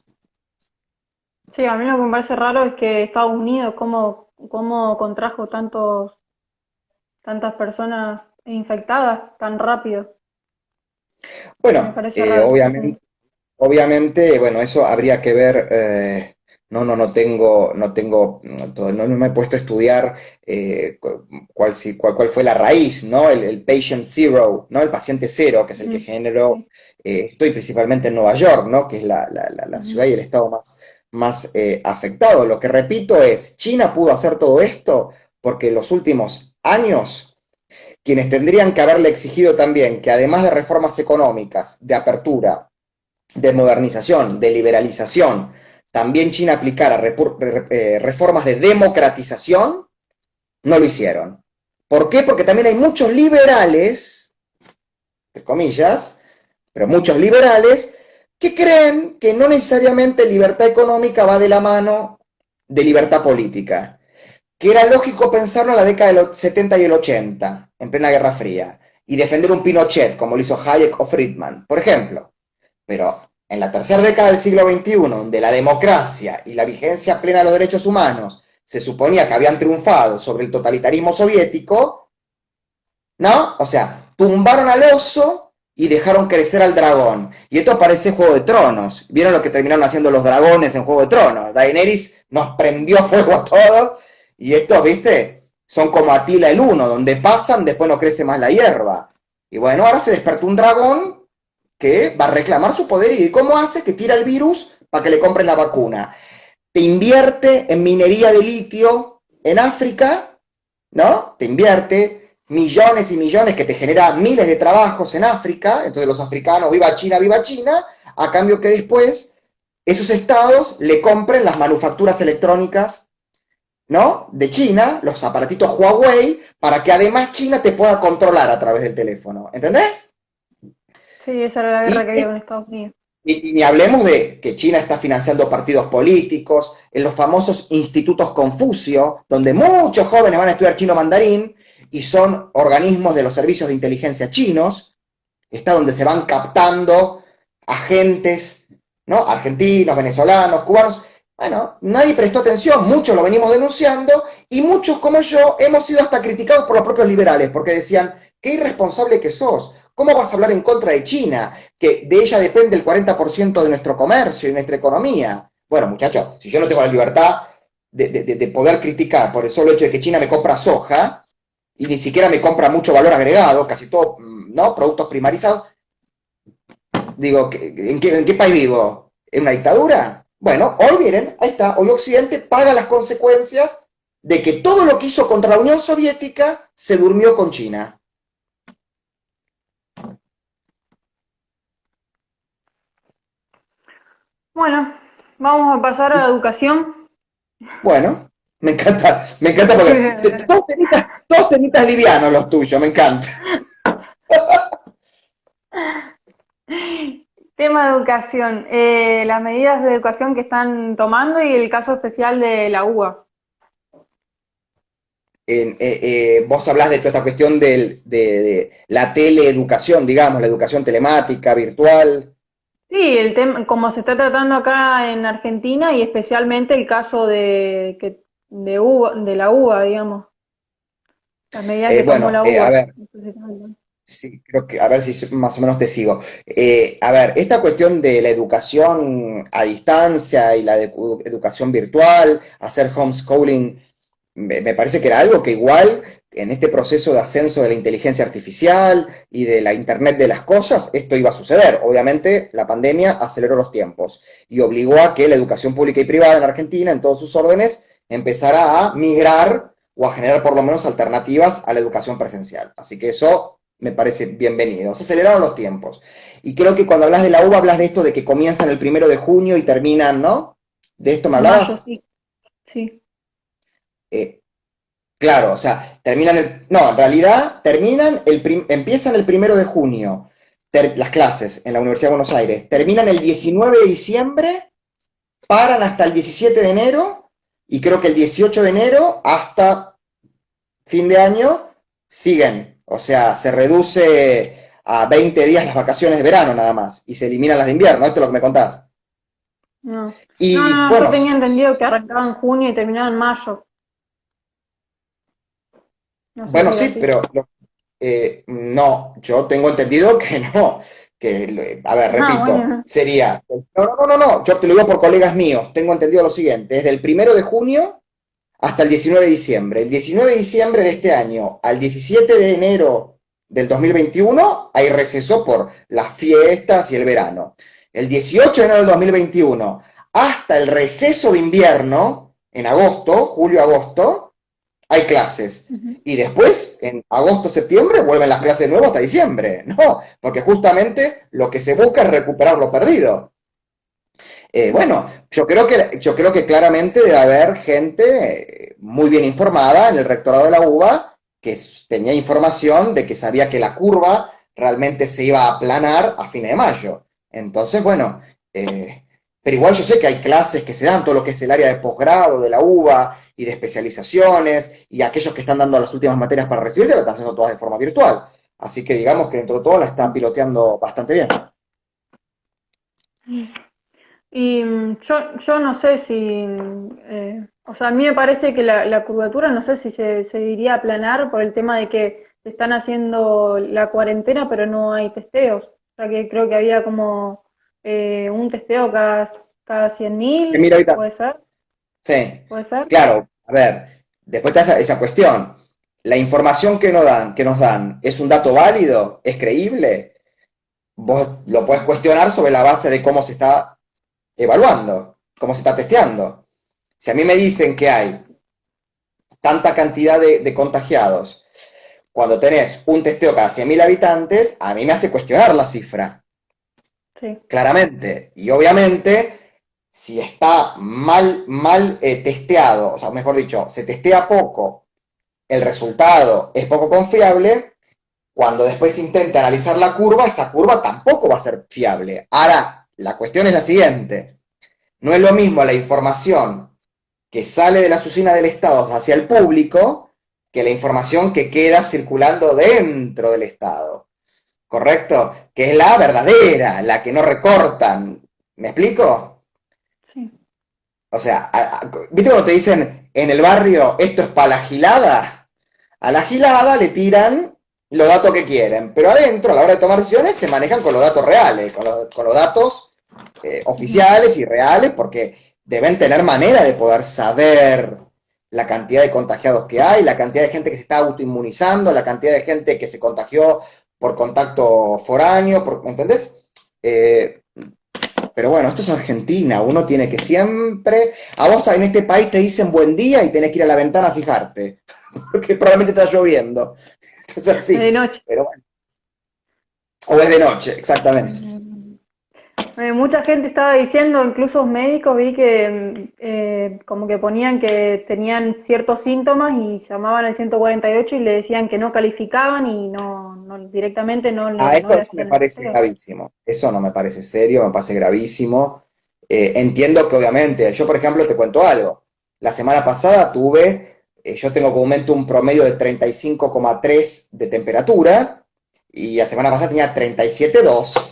Sí, a mí lo que me parece raro es que Estados Unidos, cómo contrajo tantas personas infectadas tan rápido. Me Bueno, parece raro. Sí. obviamente, bueno, eso habría que ver. No tengo, no me he puesto a estudiar cuál fue la raíz, ¿no? El patient zero, ¿no? El paciente cero, que es el que Ujú, generó. sí. Estoy principalmente en Nueva York, ¿no? Que es la Ujú. ciudad y el estado más afectado. Lo que repito es, China pudo hacer todo esto porque en los últimos años quienes tendrían que haberle exigido también que además de reformas económicas, de apertura, de modernización, de liberalización, también China aplicara reformas de democratización, no lo hicieron. ¿Por qué? Porque también hay muchos liberales, entre comillas, pero muchos liberales, que creen que no necesariamente libertad económica va de la mano de libertad política, que era lógico pensarlo en la década de los 70 y el 80, en plena Guerra Fría, y defender un Pinochet, como lo hizo Hayek o Friedman, por ejemplo. Pero en la tercera década del siglo XXI, donde la democracia y la vigencia plena de los derechos humanos se suponía que habían triunfado sobre el totalitarismo soviético, ¿no? O sea, tumbaron al oso y dejaron crecer al dragón. Y esto parece Juego de Tronos. ¿Vieron lo que terminaron haciendo los dragones en Juego de Tronos? Daenerys nos prendió fuego a todos y estos, ¿viste? son como Atila el Uno, donde pasan, después no crece más la hierba. Y bueno, ahora se despertó un dragón que va a reclamar su poder y ¿cómo hace? Que tira el virus para que le compren la vacuna. Te invierte en minería de litio en África, ¿no? Te invierte millones y millones que te genera miles de trabajos en África, entonces los africanos, viva China, a cambio que después esos estados le compren las manufacturas electrónicas, ¿no? De China, los aparatitos Huawei, para que además China te pueda controlar a través del teléfono, ¿entendés? Sí, esa era la guerra Y que había con Estados Unidos. y ni hablemos de que China está financiando partidos políticos, en los famosos institutos Confucio, donde muchos jóvenes van a estudiar chino mandarín y son organismos de los servicios de inteligencia chinos, está donde se van captando agentes, ¿no? Argentinos, venezolanos, cubanos. Bueno, nadie prestó atención, muchos lo venimos denunciando y muchos como yo hemos sido hasta criticados por los propios liberales porque decían, qué irresponsable que sos, ¿cómo vas a hablar en contra de China? Que de ella depende el 40% de nuestro comercio y nuestra economía. Bueno, muchachos, si yo no tengo la libertad de poder criticar por el solo hecho de que China me compra soja y ni siquiera me compra mucho valor agregado, casi todo, ¿no? Productos primarizados, digo, ¿en qué país vivo? ¿En una dictadura? Bueno, hoy miren, ahí está, hoy Occidente paga las consecuencias de que todo lo que hizo contra la Unión Soviética se durmió con China. Bueno, vamos a pasar a la educación. Bueno, me encanta porque todos temitas livianos los tuyos, me encanta. Tema de educación, las medidas de educación que están tomando y el caso especial de la UBA. Vos hablás de toda esta cuestión de la teleeducación, digamos, la educación telemática, virtual. Sí, el tema, como se está tratando acá en Argentina y especialmente el caso de UBA, de la UBA, digamos, las medidas que tomó Bueno, la a UBA. ver, sí, creo que, a ver si más o menos te sigo. A ver, esta cuestión de la educación a distancia y la educación virtual, hacer homeschooling, me parece que era algo que igual en este proceso de ascenso de la inteligencia artificial y de la Internet de las cosas, esto iba a suceder. Obviamente, la pandemia aceleró los tiempos y obligó a que la educación pública y privada en Argentina, en todos sus órdenes, empezara a migrar o a generar por lo menos alternativas a la educación presencial. Así que eso me parece bienvenido. Se aceleraron los tiempos. Y creo que cuando hablas de la UBA, hablas de esto de que comienzan el 1 de junio y terminan, ¿no? ¿De esto me En mayo, hablabas? sí, sí. Eh, Claro, o sea, no, en realidad empiezan el 1 de junio las clases en la Universidad de Buenos Aires, terminan el 19 de diciembre, paran hasta el 17 de enero y creo que el 18 de enero hasta fin de año siguen. O sea, se reduce a 20 días las vacaciones de verano nada más y se eliminan las de invierno, esto es lo que me contás. No, no, Y no, yo bueno, tenía entendido que arrancaba en junio y terminaba en mayo. No sé bueno, si era sí, así. pero no, yo tengo entendido que no. A ver, Ah, repito, bueno. sería. No, yo te lo digo por colegas míos. Tengo entendido lo siguiente: desde el 1 de junio hasta el 19 de diciembre. El 19 de diciembre de este año al 17 de enero del 2021 hay receso por las fiestas y el verano. El 18 de enero del 2021 hasta el receso de invierno, en agosto, julio-agosto, hay clases. Ujú. Y después, en agosto, septiembre, vuelven las clases de nuevo hasta diciembre. No, porque justamente lo que se busca es recuperar lo perdido. Bueno, yo creo que claramente debe haber gente muy bien informada en el rectorado de la UBA que tenía información de que sabía que la curva realmente se iba a aplanar a fines de mayo. Entonces, bueno, pero igual yo sé que hay clases que se dan, todo lo que es el área de posgrado de la UBA y de especializaciones, y aquellos que están dando las últimas materias para recibirse, lo están haciendo todas de forma virtual. Así que digamos que dentro de todo la está piloteando bastante bien. Y yo no sé si, o sea, a mí me parece que la curvatura, no sé si se diría aplanar por el tema de que se están haciendo la cuarentena, pero no hay testeos. O sea, que creo que había como un testeo cada Que 100.000, mira ahorita, ¿puede ser? sí, ¿Puede ser? claro, a ver, después está esa cuestión. la información que nos dan es un dato válido, es creíble, vos lo puedes cuestionar sobre la base de cómo se está evaluando, cómo se está testeando. Si a mí me dicen que hay tanta cantidad de contagiados, cuando tenés un testeo cada 100.000 habitantes, a mí me hace cuestionar la cifra, Sí, claramente. Y obviamente, si está mal testeado, o sea, mejor dicho, se testea poco, el resultado es poco confiable, cuando después se intenta analizar la curva, esa curva tampoco va a ser fiable. Ahora, la cuestión es la siguiente. No es lo mismo la información que sale de las oficinas del Estado hacia el público que la información que queda circulando dentro del Estado. ¿Correcto? Que es la verdadera, la que no recortan. ¿Me explico? sí. O sea, ¿viste cuando te dicen en el barrio esto es para la gilada? A la gilada le tiran los datos que quieren, pero adentro, a la hora de tomar decisiones, se manejan con los datos reales, con los datos Ujú. oficiales y reales, porque deben tener manera de poder saber la cantidad de contagiados que hay, la cantidad de gente que se está autoinmunizando, la cantidad de gente que se contagió por contacto foráneo, ¿me entendés? Pero bueno, esto es Argentina, uno tiene que siempre... A vos en este país te dicen buen día y tenés que ir a la ventana a fijarte, porque probablemente está lloviendo. Entonces De así, noche. pero bueno. O es de noche, exactamente. Mucha gente estaba diciendo, incluso médicos, vi que como que ponían que tenían ciertos síntomas y llamaban al 148 y le decían que no calificaban y directamente A no eso le sí me hacían el parece testeo. gravísimo. Eso no me parece serio, me parece gravísimo. Entiendo que obviamente, yo por ejemplo te cuento algo. La semana pasada tuve, yo tengo comúnmente un promedio de 35,3 de temperatura y la semana pasada tenía 37,2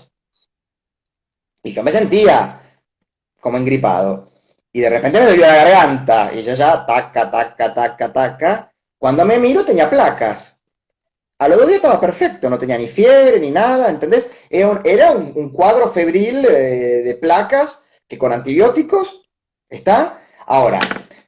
y yo me sentía como engripado. Y de repente me dolió la garganta y yo ya taca, taca, taca, taca. Cuando me miro tenía placas. A los 2 días estaba perfecto, no tenía ni fiebre ni nada, ¿entendés? Era un cuadro febril de placas que con antibióticos está. Ahora,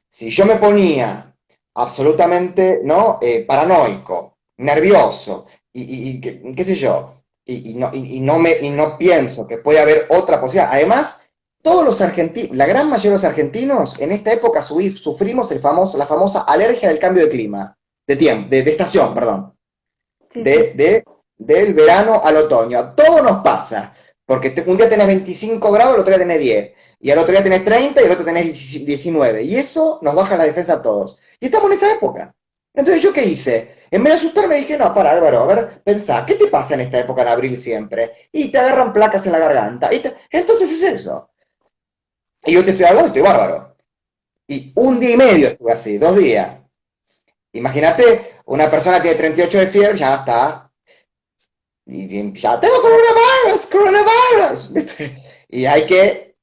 si yo me ponía absolutamente ¿no? Paranoico, nervioso, qué sé yo, y no pienso que puede haber otra posibilidad. Además, todos los argentinos, la gran mayoría de los argentinos en esta época sufrimos la famosa alergia del cambio de clima, de tiempo, de estación, perdón Sí, sí. de, de, del verano al otoño. A todo nos pasa, porque un día tenés 25 grados, el otro día tenés 10, y al otro día tenés 30 y el otro tenés 19, y eso nos baja la defensa a todos. Y estamos en esa época. Entonces, ¿yo qué hice? En vez de asustarme dije, no, para Álvaro, a ver, pensá, ¿qué te pasa en esta época en abril siempre? Y te agarran placas en la garganta. Entonces es eso. Y yo te estoy hablando, estoy bárbaro. Y un día y medio estuve así, 2 días. Imagínate, una persona tiene 38 de fiebre, ya está. Y ya tengo coronavirus, coronavirus. Y hay que...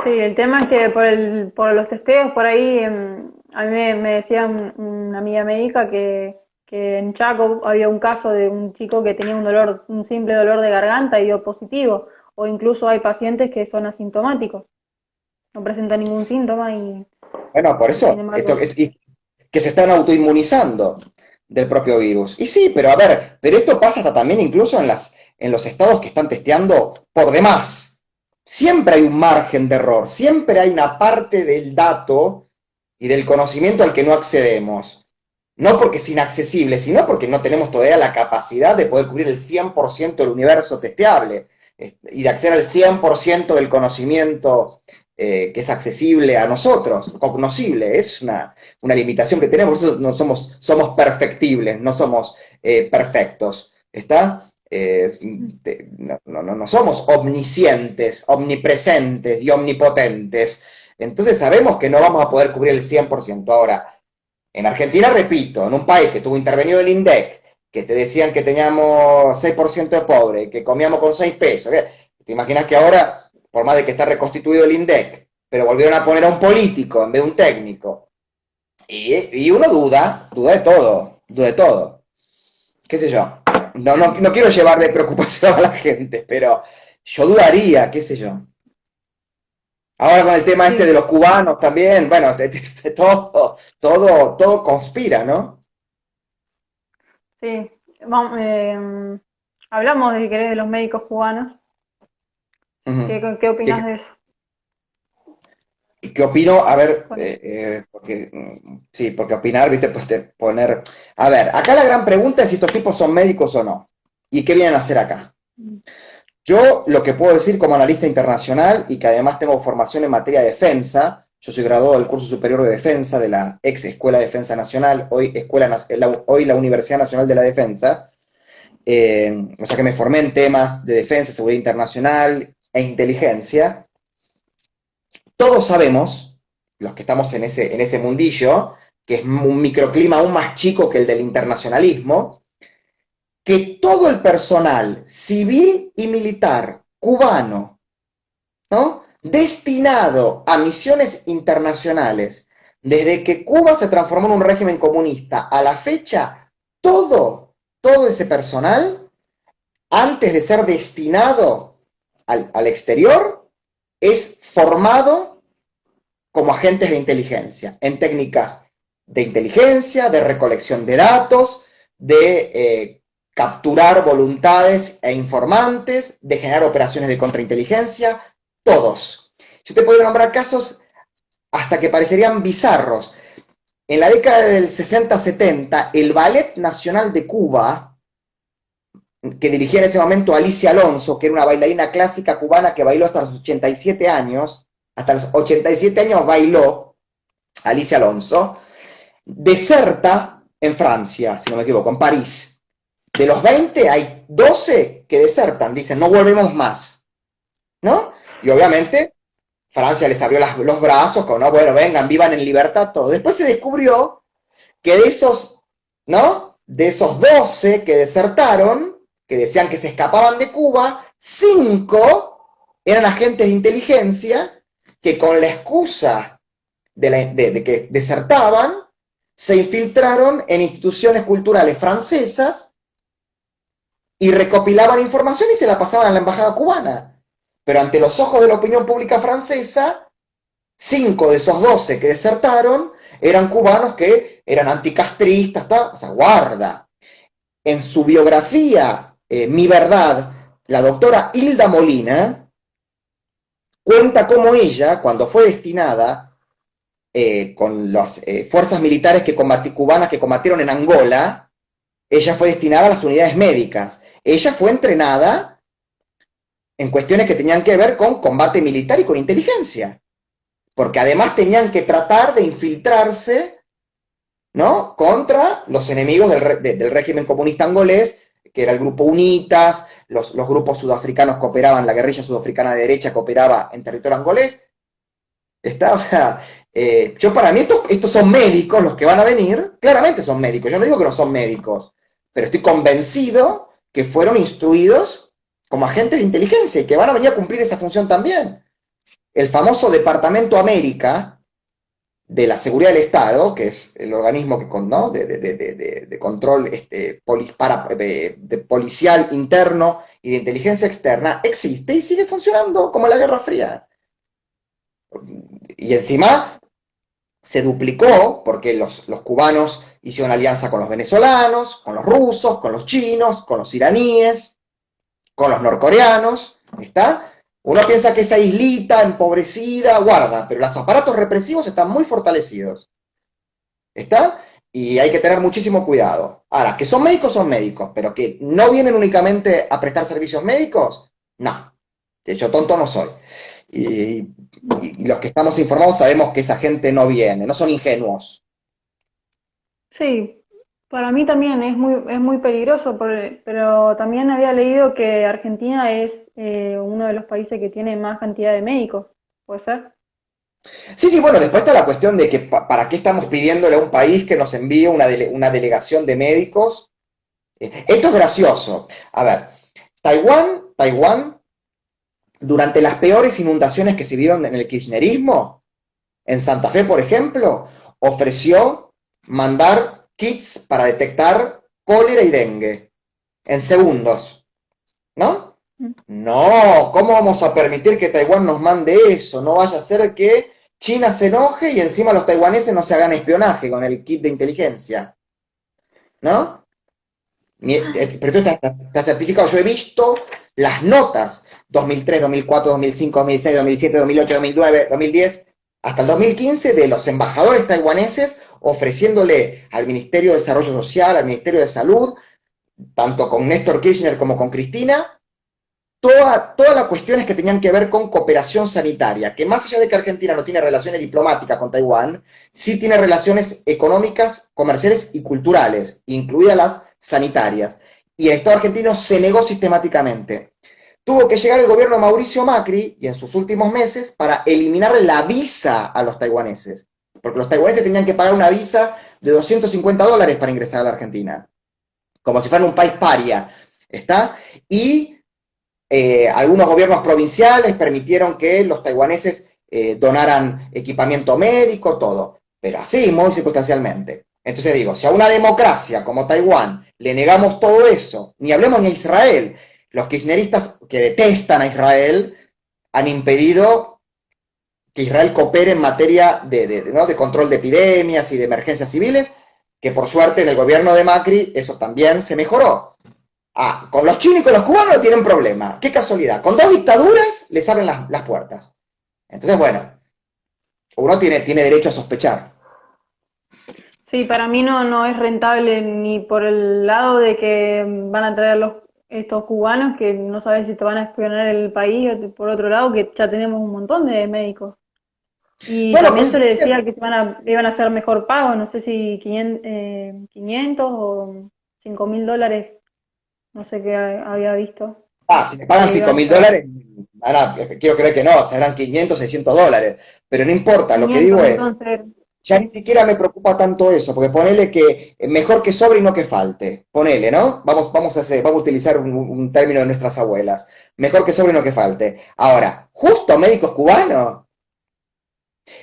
Sí, el tema es que por los testeos, por ahí, a mí me decía una amiga médica que en Chaco había un caso de un chico que tenía un dolor, un simple dolor de garganta y dio positivo, o incluso hay pacientes que son asintomáticos, no presentan ningún síntoma Bueno, por y sin eso, embargo, que se están autoinmunizando del propio virus. Y sí, pero a ver, pero esto pasa hasta también incluso en los estados que están testeando por demás. Siempre hay un margen de error, siempre hay una parte del dato y del conocimiento al que no accedemos. No porque es inaccesible, sino porque no tenemos todavía la capacidad de poder cubrir el 100% del universo testeable y de acceder al 100% del conocimiento que es accesible a nosotros, cognoscible, es una limitación que tenemos, por eso no somos perfectibles, no somos perfectos, ¿está? No somos omniscientes, omnipresentes y omnipotentes, entonces sabemos que no vamos a poder cubrir el 100%. Ahora, en Argentina, repito, en un país que tuvo intervenido el INDEC, que te decían que teníamos 6% de pobre, que comíamos con 6 pesos, ¿te imaginas que ahora, por más de que está reconstituido el INDEC, pero volvieron a poner a un político en vez de un técnico? Y uno duda de todo, duda de todo. ¿Qué sé yo? No quiero llevarle preocupación a la gente, pero yo dudaría, qué sé yo. Ahora con el tema este de Sí, los cubanos también, bueno, todo conspira, ¿no? sí. Hablamos, si querés, de los médicos cubanos. Ujú. ¿Qué ¿Qué, opinas de eso? qué opino? A ver, Bueno, porque, sí, porque opinar, viste, pues poner... A ver, acá la gran pregunta es si estos tipos son médicos o no. ¿Y qué vienen a hacer acá? Yo lo que puedo decir como analista internacional y que además tengo formación en materia de defensa, yo soy graduado del curso superior de defensa de la ex Escuela de Defensa Nacional, hoy la Universidad Nacional de la Defensa, o sea que me formé en temas de defensa, seguridad internacional e inteligencia. Todos sabemos, los que estamos en ese mundillo, que es un microclima aún más chico que el del internacionalismo, que todo el personal civil y militar cubano, ¿no?, destinado a misiones internacionales, desde que Cuba se transformó en un régimen comunista a la fecha, todo ese personal, antes de ser destinado al exterior, es formado como agentes de inteligencia, en técnicas de inteligencia, de recolección de datos, de capturar voluntades e informantes, de generar operaciones de contrainteligencia, todos. Yo te puedo nombrar casos hasta que parecerían bizarros. En la década del 60-70, el Ballet Nacional de Cuba, que dirigía en ese momento Alicia Alonso, que era una bailarina clásica cubana que bailó hasta los 87 años, hasta los 87 años bailó Alicia Alonso, deserta en Francia, si no me equivoco, en París. De los 20 hay 12 que desertan, dicen, no volvemos más, ¿no? Y obviamente Francia les abrió los brazos, con, no, bueno, vengan, vivan en libertad, todo. Después se descubrió que de esos, ¿no? De esos 12 que desertaron, que decían que se escapaban de Cuba, 5 eran agentes de inteligencia que con la excusa de que desertaban, se infiltraron en instituciones culturales francesas y recopilaban información y se la pasaban a la embajada cubana. Pero ante los ojos de la opinión pública francesa, 5 de esos 12 que desertaron eran cubanos que eran anticastristas, o sea, guarda. En su biografía, Mi Verdad, la doctora Hilda Molina cuenta cómo ella, cuando fue destinada con las fuerzas militares cubanas que combatieron en Angola, ella fue destinada a las unidades médicas. Ella fue entrenada en cuestiones que tenían que ver con combate militar y con inteligencia, porque además tenían que tratar de infiltrarse, ¿no?, contra los enemigos del régimen comunista angolés, que era el grupo UNITAS, los grupos sudafricanos cooperaban, la guerrilla sudafricana de derecha cooperaba en territorio angolés. ¿Está? O sea, yo para mí estos son médicos los que van a venir, claramente son médicos, yo no digo que no son médicos, pero estoy convencido que fueron instruidos como agentes de inteligencia y que van a venir a cumplir esa función también. El famoso Departamento América de la Seguridad del Estado, que es el organismo que, ¿no?, de control policial interno y de inteligencia externa, existe y sigue funcionando como la Guerra Fría. Y encima se duplicó porque los cubanos hicieron alianza con los venezolanos, con los rusos, con los chinos, con los iraníes, con los norcoreanos, ¿está? Uno piensa que esa islita empobrecida guarda, pero los aparatos represivos están muy fortalecidos, ¿está? Y hay que tener muchísimo cuidado. Ahora, que son médicos, pero que no vienen únicamente a prestar servicios médicos, no. De hecho, tonto no soy. Y, y los que estamos informados sabemos que esa gente no viene, no son ingenuos. sí, para mí también es muy peligroso, pero también había leído que Argentina es uno de los países que tiene más cantidad de médicos, ¿puede ser? Sí, sí, bueno, después está la cuestión de que para qué estamos pidiéndole a un país que nos envíe una delegación de médicos. Esto es gracioso. A ver, Taiwán, durante las peores inundaciones que se vieron en el kirchnerismo, en Santa Fe, por ejemplo, ofreció mandar kits para detectar cólera y dengue en segundos, ¿no? Mm. No, ¿cómo vamos a permitir que Taiwán nos mande eso? No vaya a ser que China se enoje y encima los taiwaneses no se hagan espionaje con el kit de inteligencia, ¿no? Pero esto está certificado. Yo he visto las notas 2003, 2004, 2005, 2006, 2007, 2008, 2009, 2010, hasta el 2015 de los embajadores taiwaneses ofreciéndole al Ministerio de Desarrollo Social, al Ministerio de Salud, tanto con Néstor Kirchner como con Cristina, todas las cuestiones que tenían que ver con cooperación sanitaria, que más allá de que Argentina no tiene relaciones diplomáticas con Taiwán, sí tiene relaciones económicas, comerciales y culturales, incluidas las sanitarias. Y el Estado argentino se negó sistemáticamente. Tuvo que llegar el gobierno de Mauricio Macri, y en sus últimos meses, para eliminar la visa a los taiwaneses. Porque los taiwaneses tenían que pagar una visa de $250 para ingresar a la Argentina. Como si fueran un país paria. ¿Está? Y algunos gobiernos provinciales permitieron que los taiwaneses donaran equipamiento médico, todo, pero así, muy circunstancialmente. Entonces digo, si a una democracia como Taiwán le negamos todo eso, ni hablemos ni a Israel, los kirchneristas que detestan a Israel han impedido que Israel coopere en materia ¿no? de control de epidemias y de emergencias civiles, que por suerte en el gobierno de Macri eso también se mejoró. Ah, con los chinos y con los cubanos no tienen problema. Qué casualidad. Con dos dictaduras les abren las puertas. Entonces, bueno, uno tiene derecho a sospechar. Sí, para mí no es rentable ni por el lado de que van a traer estos cubanos que no sabes si te van a espionar el país, o por otro lado que ya tenemos un montón de médicos. Y Bueno, también pues se le decía que iban a hacer mejor pago, no sé si 500 o $5.000, no sé qué había visto, si me pagan que cinco iban a mil estar dólares, ahora, quiero creer que no, serán 500, $600. Pero no importa, lo que 500 digo es, entonces. ya ni siquiera me preocupa tanto eso, porque ponele que mejor que sobre y no que falte. Ponele, ¿no? Vamos a utilizar un término de nuestras abuelas. Mejor que sobre y no que falte. Ahora, justo médicos cubanos.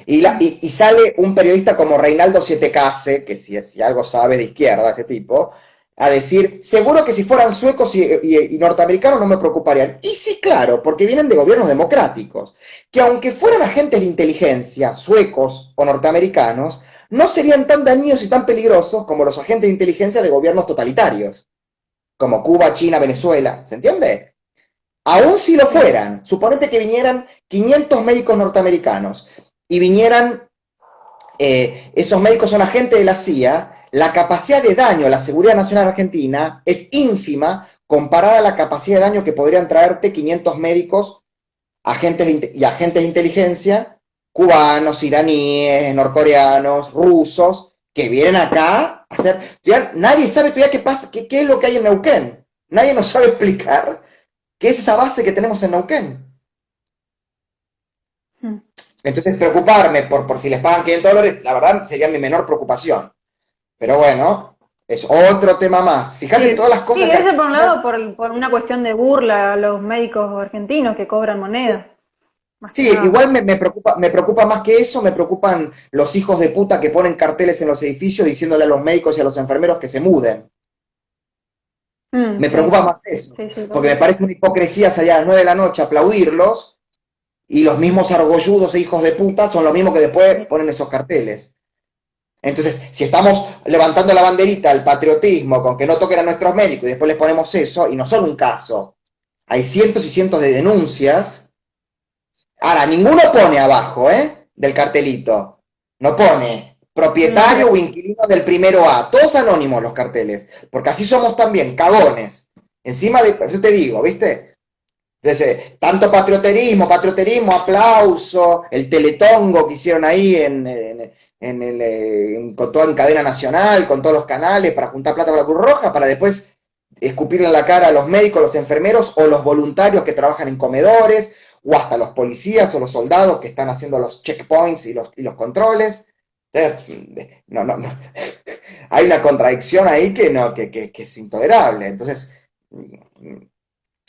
Mm. Y sale un periodista como Reinaldo Sietecase, que si algo sabe de izquierda, ese tipo, a decir, seguro que si fueran suecos y norteamericanos no me preocuparían. Y sí, claro, porque vienen de gobiernos democráticos, que aunque fueran agentes de inteligencia, suecos o norteamericanos, no serían tan dañinos y tan peligrosos como los agentes de inteligencia de gobiernos totalitarios, como Cuba, China, Venezuela, ¿se entiende? Aún si lo Sí. fueran, suponete que vinieran 500 médicos norteamericanos y vinieran, esos médicos son agentes de la CIA, la capacidad de daño a la seguridad nacional argentina es ínfima comparada a la capacidad de daño que podrían traerte 500 médicos y agentes de inteligencia cubanos, iraníes, norcoreanos, rusos, que vienen acá a hacer... Nadie sabe todavía qué es lo que hay en Neuquén. Nadie nos sabe explicar qué es esa base que tenemos en Neuquén. Mm. Entonces, preocuparme por si les pagan $500, la verdad sería mi menor preocupación. Pero bueno, es otro tema más. Fíjate Sí, todas las sí, cosas que ese por un Argentina... lado por una cuestión de burla a los médicos argentinos que cobran moneda, más que Sí, nada. igual me preocupa más que eso, me preocupan los hijos de puta que ponen carteles en los edificios diciéndole a los médicos y a los enfermeros que se muden. Mm, Me sí, preocupa más eso, sí, sí, porque me total. parece una hipocresía salir a las 9 de la noche a aplaudirlos y los mismos argolludos e hijos de puta son los mismos que después ponen esos carteles. Entonces, si estamos levantando la banderita del patriotismo con que no toquen a nuestros médicos y después les ponemos eso, y no son un caso, hay cientos y cientos de denuncias. Ahora, ninguno pone abajo, del cartelito. No pone No, propietario o inquilino del primero A. Todos anónimos los carteles. Porque así somos también, cagones. Encima de eso te digo, ¿viste? Entonces, tanto patrioterismo, aplauso, el teletongo que hicieron ahí con toda en cadena nacional, con todos los canales para juntar plata para la Cruz Roja, para después escupirle en la cara a los médicos, los enfermeros o los voluntarios que trabajan en comedores, o hasta los policías o los soldados que están haciendo los checkpoints y los controles. Entonces, no. Hay una contradicción ahí que, no, que es intolerable. Entonces,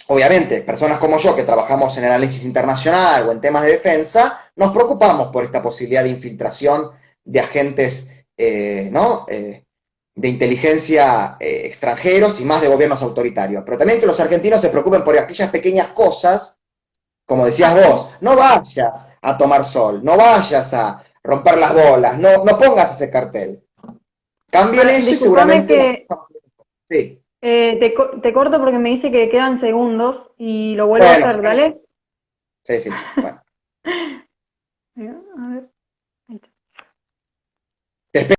obviamente, personas como yo que trabajamos en análisis internacional o en temas de defensa, nos preocupamos por esta posibilidad de infiltración de agentes, ¿no? de inteligencia extranjeros y más de gobiernos autoritarios. Pero también que los argentinos se preocupen por aquellas pequeñas cosas, como decías vos, no vayas a tomar sol, no vayas a romper las bolas, no pongas ese cartel. Cambien Para, eso y discúlpame seguramente las que cosas van a ser mejor. Sí. te corto porque me dice que quedan segundos y lo vuelvo a Bueno, hacer, dale. sí, sí. Bueno. A ver, ahí está. Te